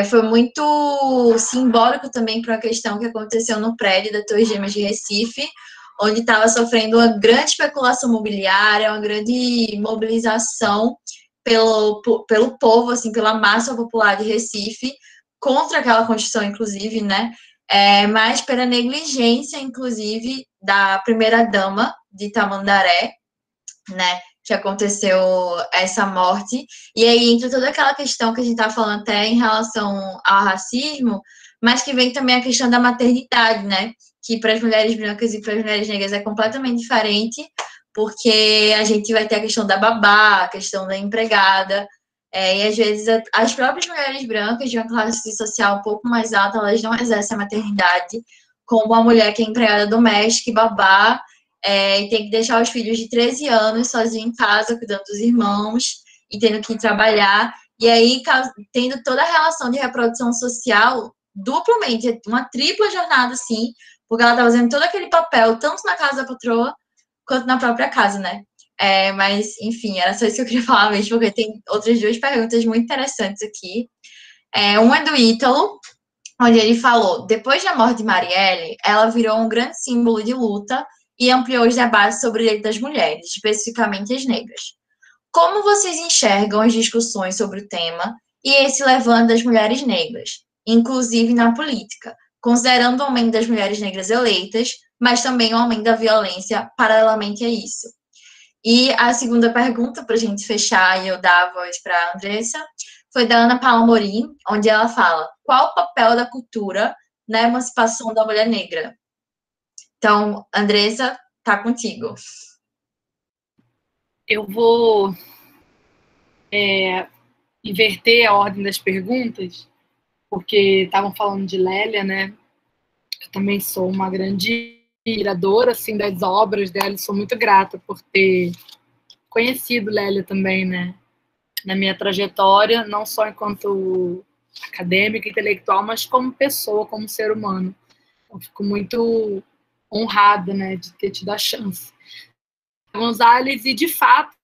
Foi muito simbólico também para uma questão que aconteceu no prédio da Torre Gêmeas de Recife, onde estava sofrendo uma grande especulação imobiliária, uma grande mobilização pelo povo, assim, pela massa popular de Recife, contra aquela Constituição, inclusive, né? Mas pela negligência, inclusive, da primeira-dama de Tamandaré, né? Que aconteceu essa morte. E aí entra toda aquela questão que a gente está falando até em relação ao racismo, mas que vem também a questão da maternidade, né? Que para as mulheres brancas e para as mulheres negras é completamente diferente, porque a gente vai ter a questão da babá, a questão da empregada, e às vezes as próprias mulheres brancas de uma classe social um pouco mais alta, elas não exercem a maternidade como a mulher que é empregada doméstica e babá, e tem que deixar os filhos de 13 anos sozinho em casa, cuidando dos irmãos e tendo que ir trabalhar. E aí, tendo toda a relação de reprodução social duplamente, uma tripla jornada, assim, porque ela tá fazendo todo aquele papel, tanto na casa da patroa, quanto na própria casa, né? Mas, enfim, era só isso que eu queria falar mesmo, porque tem outras duas perguntas muito interessantes aqui. Uma é do Ítalo, onde ele falou: depois da morte de Marielle, ela virou um grande símbolo de luta e ampliou os debates sobre o direito das mulheres, especificamente as negras. Como vocês enxergam as discussões sobre o tema e esse levante das mulheres negras, inclusive na política, considerando o aumento das mulheres negras eleitas, mas também o aumento da violência paralelamente a isso? E a segunda pergunta, para a gente fechar e eu dar a voz para a Andressa, foi da Ana Paula Morim, onde ela fala: qual o papel da cultura na emancipação da mulher negra? Então, Andressa, tá contigo. Eu vou inverter a ordem das perguntas, porque estavam falando de Lélia, né? Eu também sou uma grande admiradora, assim, das obras dela, e sou muito grata por ter conhecido Lélia também, né? Na minha trajetória, não só enquanto acadêmica, intelectual, mas como pessoa, como ser humano. Eu fico muito honrada, né, de ter tido a chance. Gonzalez, e de fato,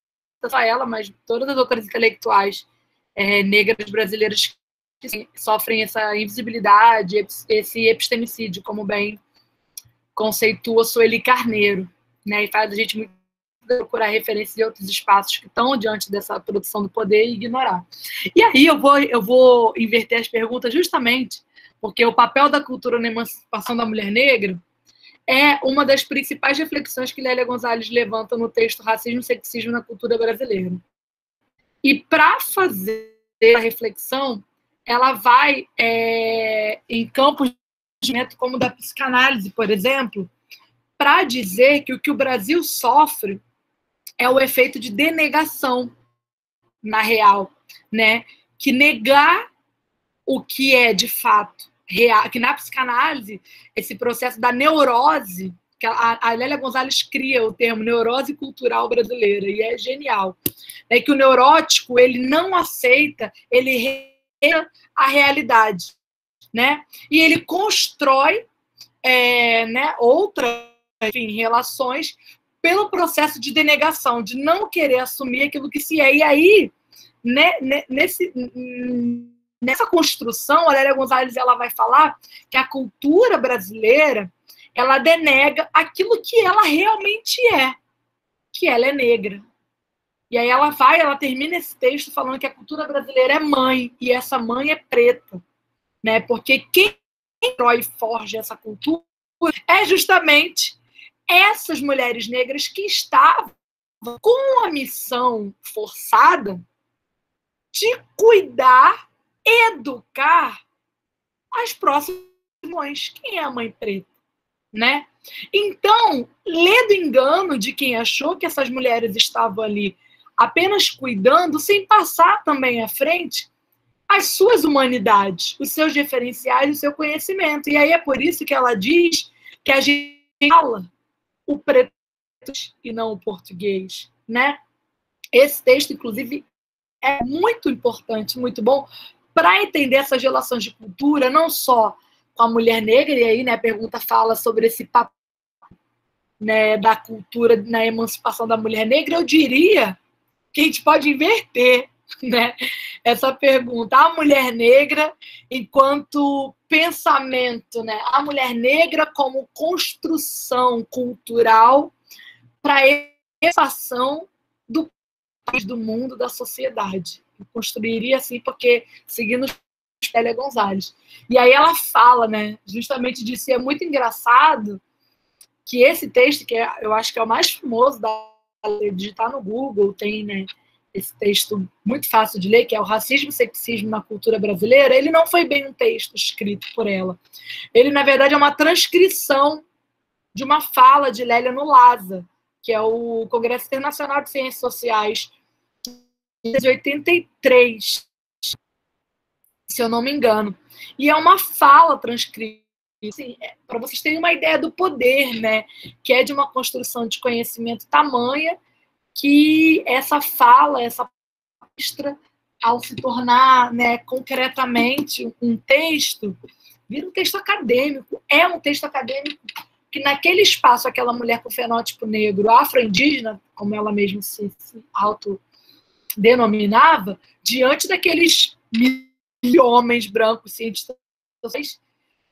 não só ela, mas todas as outras intelectuais negras brasileiras que sofrem essa invisibilidade, esse epistemicídio, como bem conceitua Sueli Carneiro, né, e faz a gente procurar referências de outros espaços que estão diante dessa produção do poder e ignorar. E aí eu vou inverter as perguntas justamente porque o papel da cultura na emancipação da mulher negra é uma das principais reflexões que Lélia Gonzalez levanta no texto Racismo e Sexismo na Cultura Brasileira. E para fazer a reflexão, ela vai em campos de conhecimento como da psicanálise, por exemplo, para dizer que o que o Brasil sofre é o efeito de denegação, na real, né? Que negar o que é de fato real, que na psicanálise, esse processo da neurose, que a Lélia Gonzalez cria o termo neurose cultural brasileira, e é genial, é que o neurótico, ele não aceita, ele rejeita a realidade, né? E ele constrói né, outras, enfim, relações pelo processo de denegação, de não querer assumir aquilo que se é. E aí, né, nessa construção, a Lélia Gonzalez ela vai falar que a cultura brasileira ela denega aquilo que ela realmente é, que ela é negra. E aí ela termina esse texto falando que a cultura brasileira é mãe, e essa mãe é preta, né? Porque quem constrói e forja essa cultura é justamente essas mulheres negras que estavam com a missão forçada de cuidar, educar as próximas mães. Quem é a mãe preta, né? Então, lê do engano de quem achou que essas mulheres estavam ali apenas cuidando, sem passar também à frente as suas humanidades, os seus diferenciais, o seu conhecimento. E aí é por isso que ela diz que a gente fala o preto e não o português, né? Esse texto, inclusive, é muito importante, muito bom, para entender essas relações de cultura, não só com a mulher negra, e aí, né, a pergunta fala sobre esse papel, né, da cultura na emancipação da mulher negra. Eu diria que a gente pode inverter né, essa pergunta. A mulher negra enquanto pensamento, né? A mulher negra como construção cultural para a elevação do país, do mundo, da sociedade. Eu construiria assim, porque seguindo Célia Gonzalez. E aí ela fala, né, justamente disso, e é muito engraçado que esse texto, que eu acho que é o mais famoso da digitar no Google, tem, né, esse texto muito fácil de ler, que é o Racismo e Sexismo na Cultura Brasileira. Ele não foi bem um texto escrito por ela. Ele, na verdade, é uma transcrição de uma fala de Lélia no LASA, que é o Congresso Internacional de Ciências Sociais, de 83, se eu não me engano. E é uma fala transcrita, assim, para vocês terem uma ideia do poder, né, que é de uma construção de conhecimento tamanha que essa fala, essa palestra, ao se tornar, né, concretamente um texto, vira um texto acadêmico. É um texto acadêmico que naquele espaço, aquela mulher com fenótipo negro, afro-indígena, como ela mesma se autodenominava, diante daqueles mil homens brancos cientistas,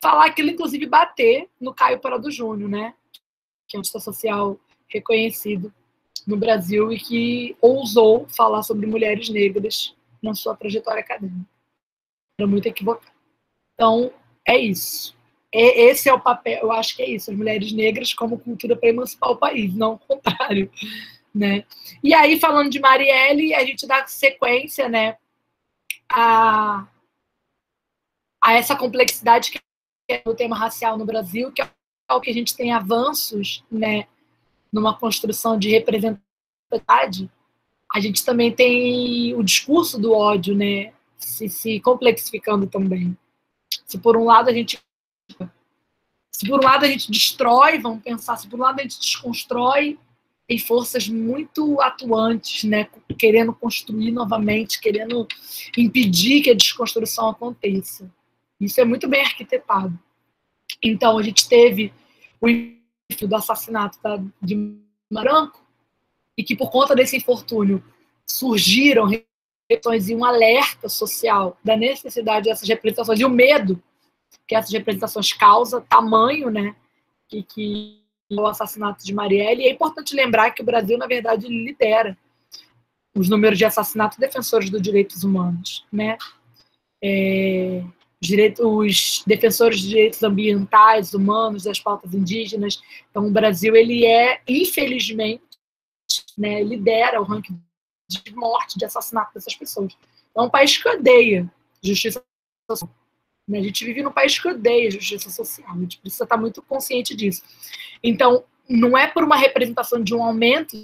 falar aquilo, inclusive bater no Caio Prado Júnior, né, que é um cientista social reconhecido no Brasil e que ousou falar sobre mulheres negras na sua trajetória acadêmica. Era muito equivocado. Então, é isso. Esse é o papel, eu acho que é isso, as mulheres negras como cultura para emancipar o país, não o contrário, né? E aí, falando de Marielle, a gente dá sequência, né, a essa complexidade que é o tema racial no Brasil, que é o que a gente tem avanços, né, numa construção de representatividade. A gente também tem o discurso do ódio, né, se complexificando também. Se por um lado a gente destrói, vamos pensar, se por um lado a gente desconstrói, tem forças muito atuantes, né, querendo construir novamente, querendo impedir que a desconstrução aconteça. Isso é muito bem arquitetado. Então, a gente teve o início do assassinato de Branco, e que, por conta desse infortúnio, surgiram reflexões e um alerta social da necessidade dessas representações e o medo que essas representações causam, tamanho, né, que o assassinato de Marielle. E é importante lembrar que o Brasil, na verdade, lidera os números de assassinatos de defensores dos direitos humanos, né? Os defensores de direitos ambientais, humanos, das pautas indígenas. Então, o Brasil, ele infelizmente, né, lidera o ranking de morte, de assassinato dessas pessoas. É um país que odeia justiça social. A gente vive num país que odeia justiça social. A gente precisa estar muito consciente disso. Então, não é por uma representação de um aumento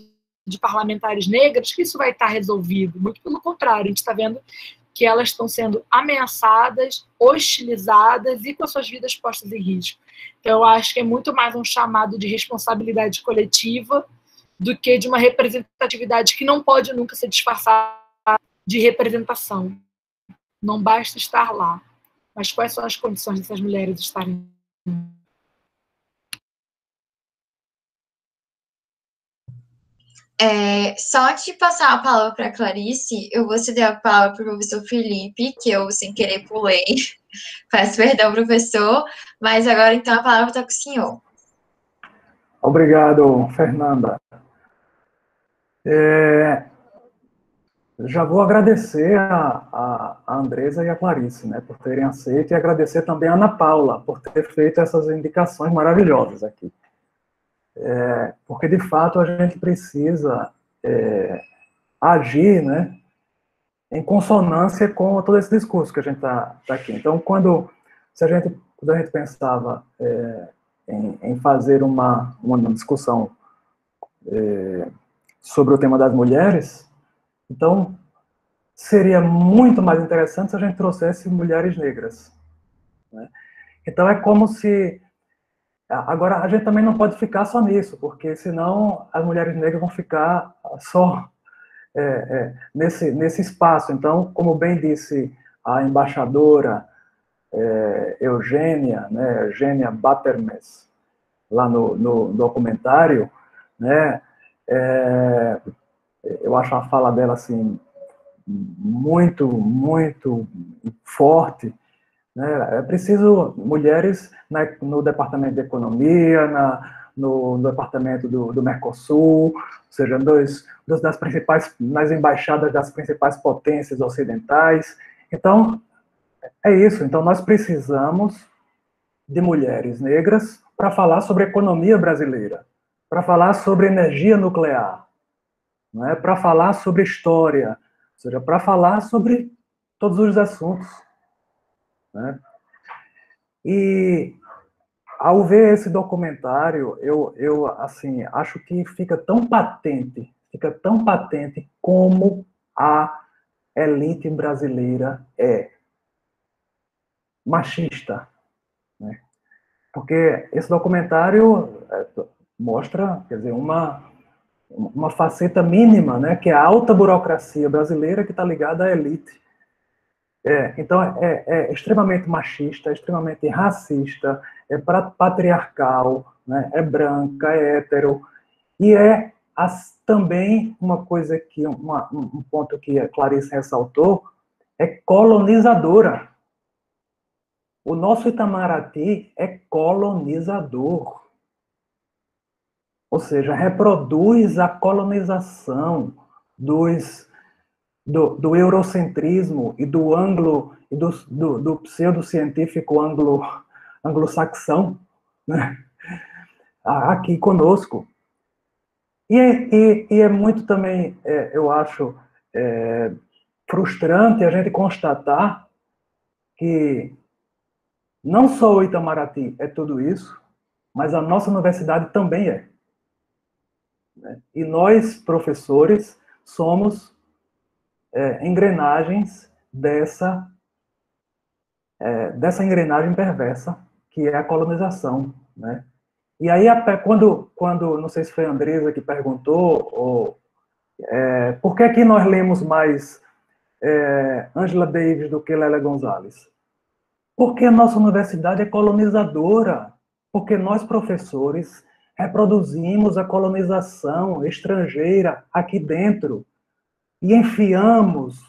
de parlamentares negras que isso vai estar resolvido. Muito pelo contrário, a gente está vendo que elas estão sendo ameaçadas, hostilizadas e com as suas vidas postas em risco. Então, eu acho que é muito mais um chamado de responsabilidade coletiva do que de uma representatividade que não pode nunca ser disfarçada de representação. Não basta estar lá. Mas quais são as condições dessas mulheres estarem? Só antes de passar a palavra para a Clarice, eu vou ceder a palavra para o professor Felipe, que eu, sem querer, pulei. Peço perdão, professor, mas agora, então, a palavra está com o senhor. Obrigado, Fernanda. Já vou agradecer a Andresa e a Clarice, né, por terem aceito, e agradecer também a Ana Paula por ter feito essas indicações maravilhosas aqui. Porque, de fato, a gente precisa agir, né, em consonância com todo esse discurso que a gente está aqui. Então, quando a gente pensava em fazer uma discussão sobre o tema das mulheres, então seria muito mais interessante se a gente trouxesse mulheres negras, né? Então é como se... Agora, a gente também não pode ficar só nisso, porque senão as mulheres negras vão ficar só nesse espaço. Então, como bem disse a embaixadora Eugênia, né, Eugênia Batermes, lá no documentário, né, eu acho a fala dela assim muito, muito forte, né? É preciso mulheres no departamento de economia, no departamento do Mercosul, ou seja, nas embaixadas das principais potências ocidentais. Então, é isso. Então, nós precisamos de mulheres negras para falar sobre a economia brasileira, para falar sobre energia nuclear, não é? Para falar sobre história, ou seja, para falar sobre todos os assuntos, né? E ao ver esse documentário, eu assim, acho que fica tão patente como a elite brasileira é machista, né? Porque esse documentário mostra, quer dizer, uma faceta mínima, né, que é a alta burocracia brasileira que está ligada à elite. Então, é extremamente machista, é extremamente racista, é patriarcal, né, é branca, é hétero, e também uma coisa que, um ponto que a Clarice ressaltou, é colonizadora. O nosso Itamaraty é colonizador. Ou seja, reproduz a colonização do eurocentrismo e do pseudocientífico anglo-saxão, né? Aqui conosco. E é muito também, eu acho, frustrante a gente constatar que não só o Itamaraty é tudo isso, mas a nossa universidade também é. E nós, professores, somos engrenagens dessa engrenagem perversa, que é a colonização, né? E aí, quando não sei se foi a Andresa que perguntou, por que aqui nós lemos mais Angela Davis do que Lélia Gonzalez? Porque a nossa universidade é colonizadora, porque nós, professores, reproduzimos a colonização estrangeira aqui dentro e enfiamos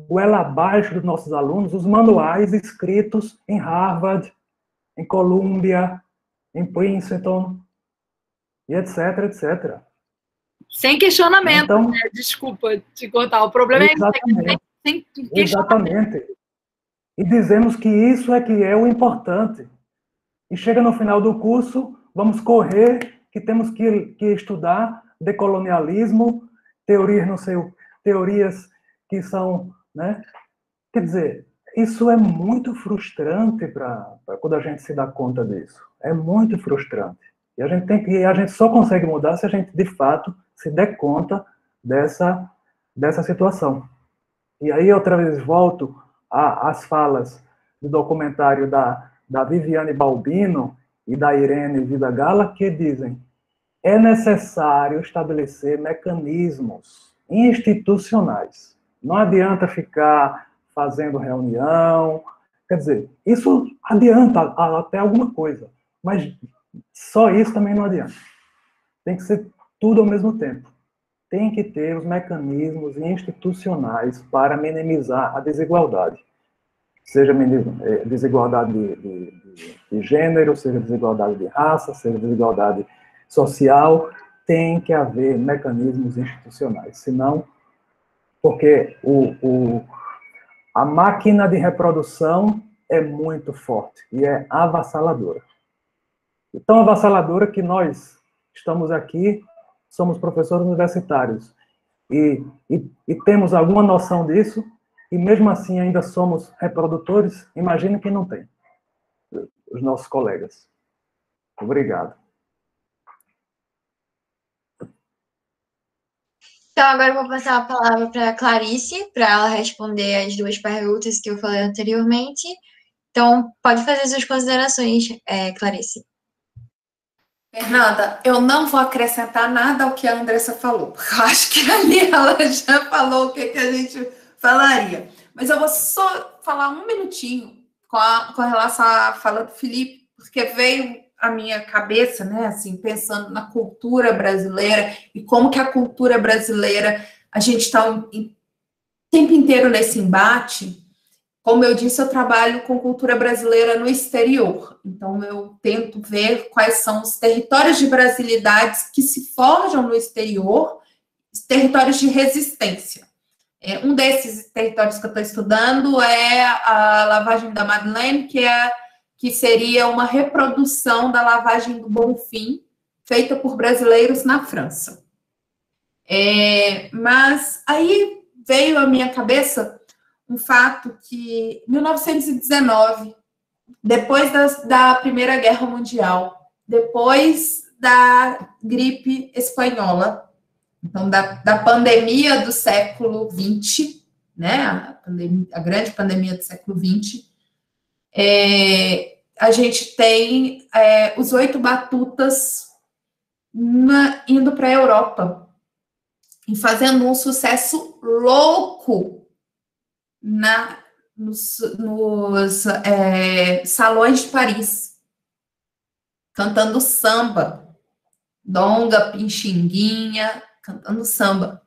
goela abaixo dos nossos alunos os manuais escritos em Harvard, em Columbia, em Princeton, e etc, etc. Sem questionamento, então, né? Desculpa te cortar. O problema é sem questionamento. Exatamente. E dizemos que isso é que é o importante. E chega no final do curso, vamos correr, que temos que estudar decolonialismo, teorias que são, né? Quer dizer, isso é muito frustrante para quando a gente se dá conta disso. É muito frustrante. E a gente só consegue mudar se a gente, de fato, se der conta dessa situação. E aí, outra vez, volto às falas do documentário da Viviane Balbino e da Irene Vidagala, que dizem: é necessário estabelecer mecanismos institucionais. Não adianta ficar fazendo reunião, quer dizer, isso adianta até alguma coisa, mas só isso também não adianta. Tem que ser tudo ao mesmo tempo. Tem que ter os mecanismos institucionais para minimizar a desigualdade. Seja desigualdade de gênero, seja desigualdade de raça, seja desigualdade social, tem que haver mecanismos institucionais. Senão, porque a máquina de reprodução é muito forte e é avassaladora. E tão avassaladora que nós estamos aqui, somos professores universitários e temos alguma noção disso, e mesmo assim ainda somos reprodutores. Imagina quem não tem, os nossos colegas. Obrigado. Então, agora eu vou passar a palavra para a Clarice, para ela responder as duas perguntas que eu falei anteriormente. Então, pode fazer suas considerações, Clarice. Fernanda, eu não vou acrescentar nada ao que a Andressa falou, porque eu acho que ali ela já falou o que a gente falaria. Mas eu vou só falar um minutinho com relação à fala do Felipe, porque veio à minha cabeça, né, assim, pensando na cultura brasileira e como que a cultura brasileira, a gente está tempo inteiro nesse embate. Como eu disse, eu trabalho com cultura brasileira no exterior. Então, eu tento ver quais são os territórios de brasilidades que se forjam no exterior, os territórios de resistência. Um desses territórios que eu estou estudando é a lavagem da Madeleine, que seria uma reprodução da lavagem do Bonfim, feita por brasileiros na França. Mas aí veio à minha cabeça um fato que, em 1919, depois da Primeira Guerra Mundial, depois da gripe espanhola, então da pandemia do século XX, né, a grande pandemia do século XX, a gente tem os 8 batutas indo para a Europa e fazendo um sucesso louco nos salões de Paris, cantando samba, donga, pixinguinha, cantando samba.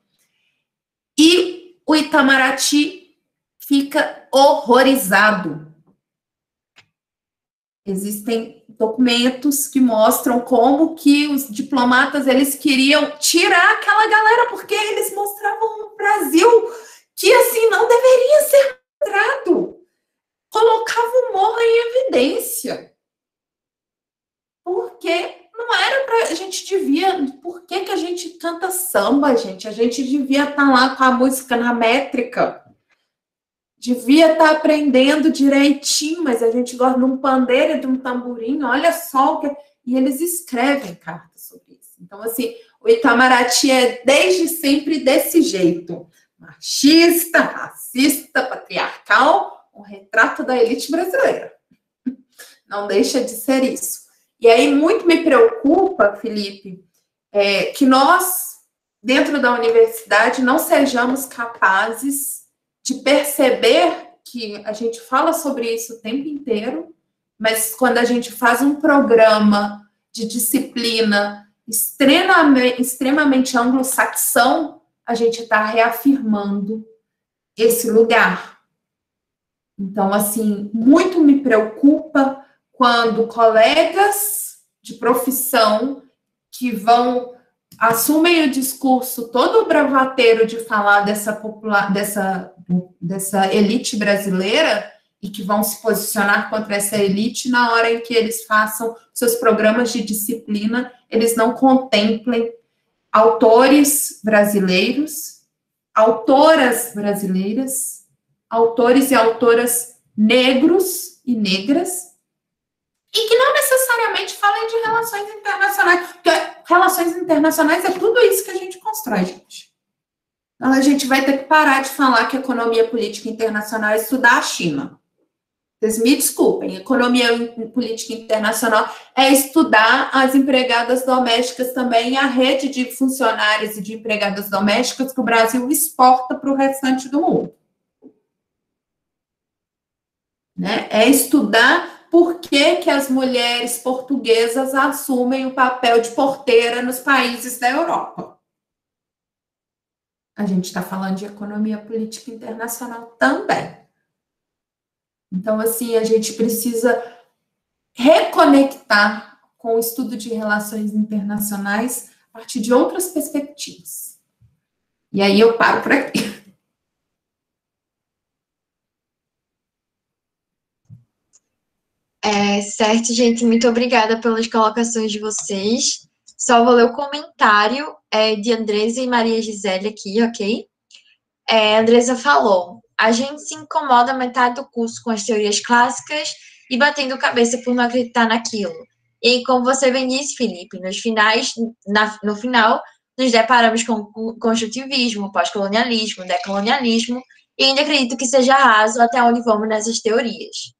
E o Itamaraty fica horrorizado. Existem documentos que mostram como que os diplomatas, eles queriam tirar aquela galera, porque eles mostravam no Brasil que, assim, não deveria ser mostrado. Colocava o morro em evidência. Porque não era para... A gente devia... Por que a gente canta samba, gente? A gente devia estar lá com a música na métrica. Devia estar aprendendo direitinho, mas a gente gosta de um pandeiro e de um tamborim. Olha só o que... E eles escrevem cartas sobre isso. Então, assim, o Itamaraty é desde sempre desse jeito. Machista, racista, patriarcal, um retrato da elite brasileira. Não deixa de ser isso. E aí, muito me preocupa, Felipe, que nós, dentro da universidade, não sejamos capazes de perceber que a gente fala sobre isso o tempo inteiro, mas quando a gente faz um programa de disciplina extremamente anglo-saxão, a gente está reafirmando esse lugar. Então, assim, muito me preocupa quando colegas de profissão que assumem o discurso todo bravateiro de falar dessa elite brasileira e que vão se posicionar contra essa elite, na hora em que eles façam seus programas de disciplina, eles não contemplem autores brasileiros, autoras brasileiras, autores e autoras negros e negras, e que não necessariamente falem de relações internacionais, porque relações internacionais é tudo isso que a gente constrói, gente. Então, a gente vai ter que parar de falar que economia política internacional é estudar a China. Vocês me desculpem, economia política internacional é estudar as empregadas domésticas também, a rede de funcionários e de empregadas domésticas que o Brasil exporta para o restante do mundo. Né? É estudar por que as mulheres portuguesas assumem o papel de porteira nos países da Europa. A gente está falando de economia política internacional também. Então, assim, a gente precisa reconectar com o estudo de relações internacionais a partir de outras perspectivas. E aí eu paro por aqui. Certo, gente, muito obrigada pelas colocações de vocês. Só vou ler o comentário de Andresa e Maria Gisele aqui, ok? Andresa falou: a gente se incomoda metade do curso com as teorias clássicas e batendo cabeça por não acreditar naquilo. E como você bem disse, Felipe, no final, nos deparamos com construtivismo, pós-colonialismo, decolonialismo, e ainda acredito que seja raso até onde vamos nessas teorias.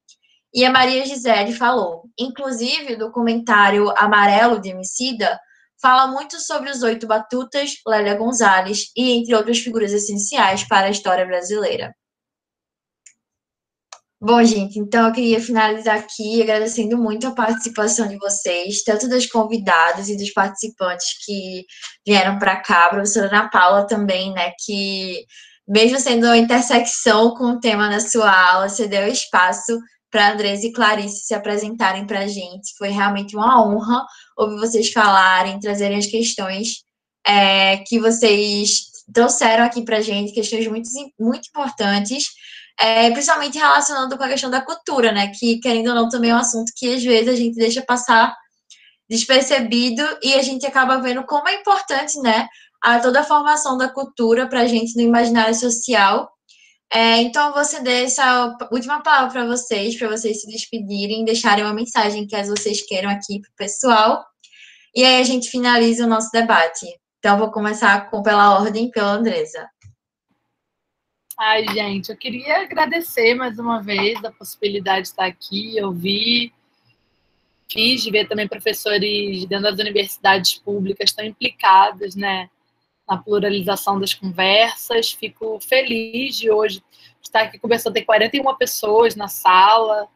E a Maria Gisele falou: inclusive, o documentário Amarelo de Emicida fala muito sobre os 8 batutas, Lélia Gonzalez e entre outras figuras essenciais para a história brasileira. Bom, gente, então eu queria finalizar aqui agradecendo muito a participação de vocês, tanto das convidadas e dos participantes que vieram para cá, a professora Ana Paula também, né, que mesmo sendo uma intersecção com o tema da sua aula, você deu espaço para Andresa e Clarice se apresentarem para a gente. Foi realmente uma honra ouvir vocês falarem, trazerem as questões que vocês trouxeram aqui para a gente, questões muito, muito importantes, principalmente relacionando com a questão da cultura, né? Que, querendo ou não, também é um assunto que às vezes a gente deixa passar despercebido e a gente acaba vendo como é importante, né? Toda a formação da cultura para a gente no imaginário social. Então, eu vou ceder essa última palavra para vocês se despedirem, deixarem uma mensagem que vocês queiram aqui para o pessoal. E aí a gente finaliza o nosso debate. Então, vou começar pela ordem, pela Andresa. Ai, gente, eu queria agradecer mais uma vez a possibilidade de estar aqui. Eu fiz de ver também professores dentro das universidades públicas tão implicados, né, na pluralização das conversas. Fico feliz de hoje estar aqui conversando. Tem 41 pessoas na sala.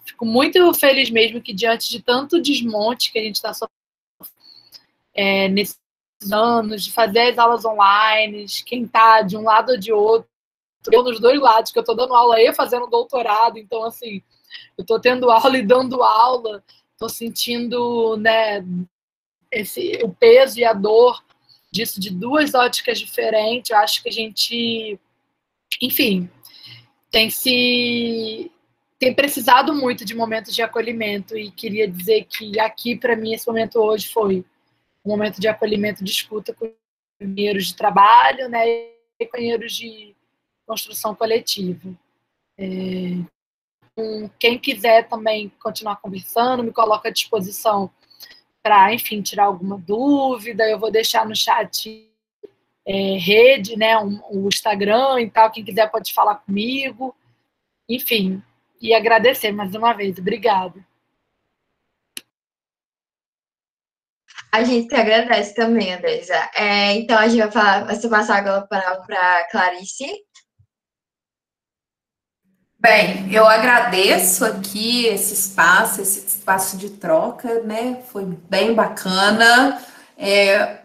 Fico muito feliz mesmo que, diante de tanto desmonte que a gente está sofrendo nesses anos, de fazer as aulas online, quem está de um lado ou de outro, eu nos dois lados, que eu estou dando aula e fazendo doutorado, então, assim, eu estou tendo aula e dando aula, estou sentindo, né, o peso e a dor disso de duas óticas diferentes. Eu acho que a gente, enfim, tem precisado muito de momentos de acolhimento, e queria dizer que aqui, para mim, esse momento hoje foi um momento de acolhimento, de escuta com companheiros de trabalho, né, e companheiros de construção coletiva. Quem quiser também continuar conversando, me coloca à disposição para, enfim, tirar alguma dúvida. Eu vou deixar no chat rede, né, o Instagram e tal. Quem quiser pode falar comigo. Enfim, e agradecer mais uma vez. Obrigada. A gente agradece também, Andresa. Então, a gente vai passar agora para Clarice. Bem, eu agradeço aqui esse espaço de troca, né? Foi bem bacana.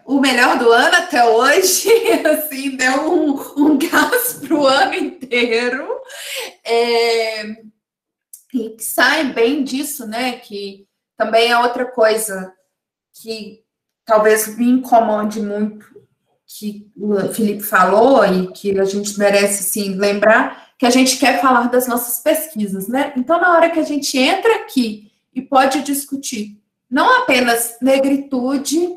O melhor do ano até hoje, assim, deu um gás para o ano inteiro. E que sai bem disso, né? Que também é outra coisa que talvez me incomode muito, que o Felipe falou e que a gente merece, sim, lembrar, que a gente quer falar das nossas pesquisas, né? Então, na hora que a gente entra aqui e pode discutir não apenas negritude,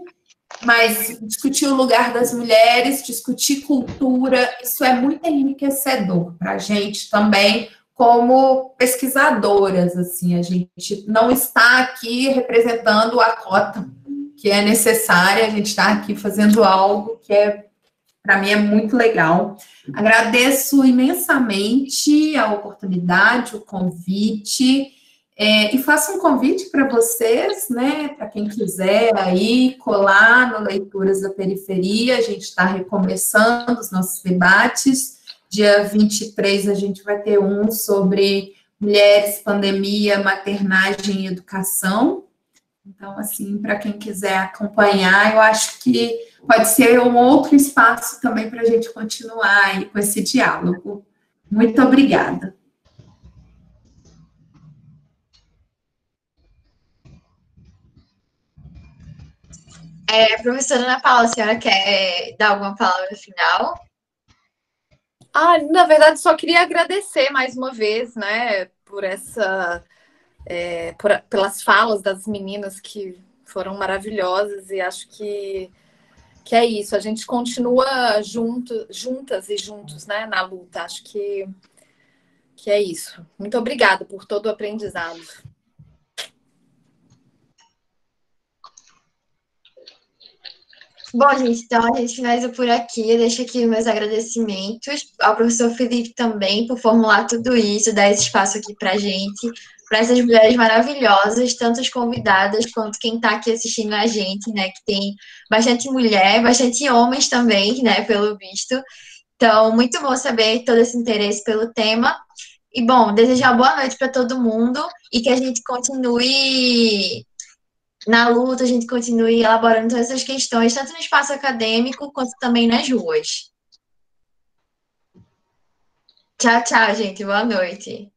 mas discutir o lugar das mulheres, discutir cultura, isso é muito enriquecedor para a gente também, como pesquisadoras, assim, a gente não está aqui representando a cota que é necessária, a gente está aqui fazendo algo que para mim é muito legal. Agradeço imensamente a oportunidade, o convite, e faço um convite para vocês, né, para quem quiser aí colar no Leituras da Periferia. A gente está recomeçando os nossos debates. Dia 23 a gente vai ter um sobre mulheres, pandemia, maternagem e educação. Então, assim, para quem quiser acompanhar, eu acho que pode ser um outro espaço também para a gente continuar aí com esse diálogo. Muito obrigada. Professora Ana Paula, a senhora quer dar alguma palavra final? Na verdade, só queria agradecer mais uma vez, né, por pelas falas das meninas que foram maravilhosas, e acho que é isso, a gente continua juntas e juntos, né, na luta. Acho que é isso. Muito obrigada por todo o aprendizado. Bom, gente, então a gente finaliza por aqui. Eu deixo aqui meus agradecimentos ao professor Felipe também por formular tudo isso, dar esse espaço aqui para a gente, para essas mulheres maravilhosas, tanto as convidadas quanto quem está aqui assistindo a gente, né? Que tem bastante mulher, bastante homens também, né? Pelo visto. Então, muito bom saber todo esse interesse pelo tema. E, bom, desejar boa noite para todo mundo e que a gente continue na luta, a gente continue elaborando todas essas questões, tanto no espaço acadêmico quanto também nas ruas. Tchau, tchau, gente. Boa noite.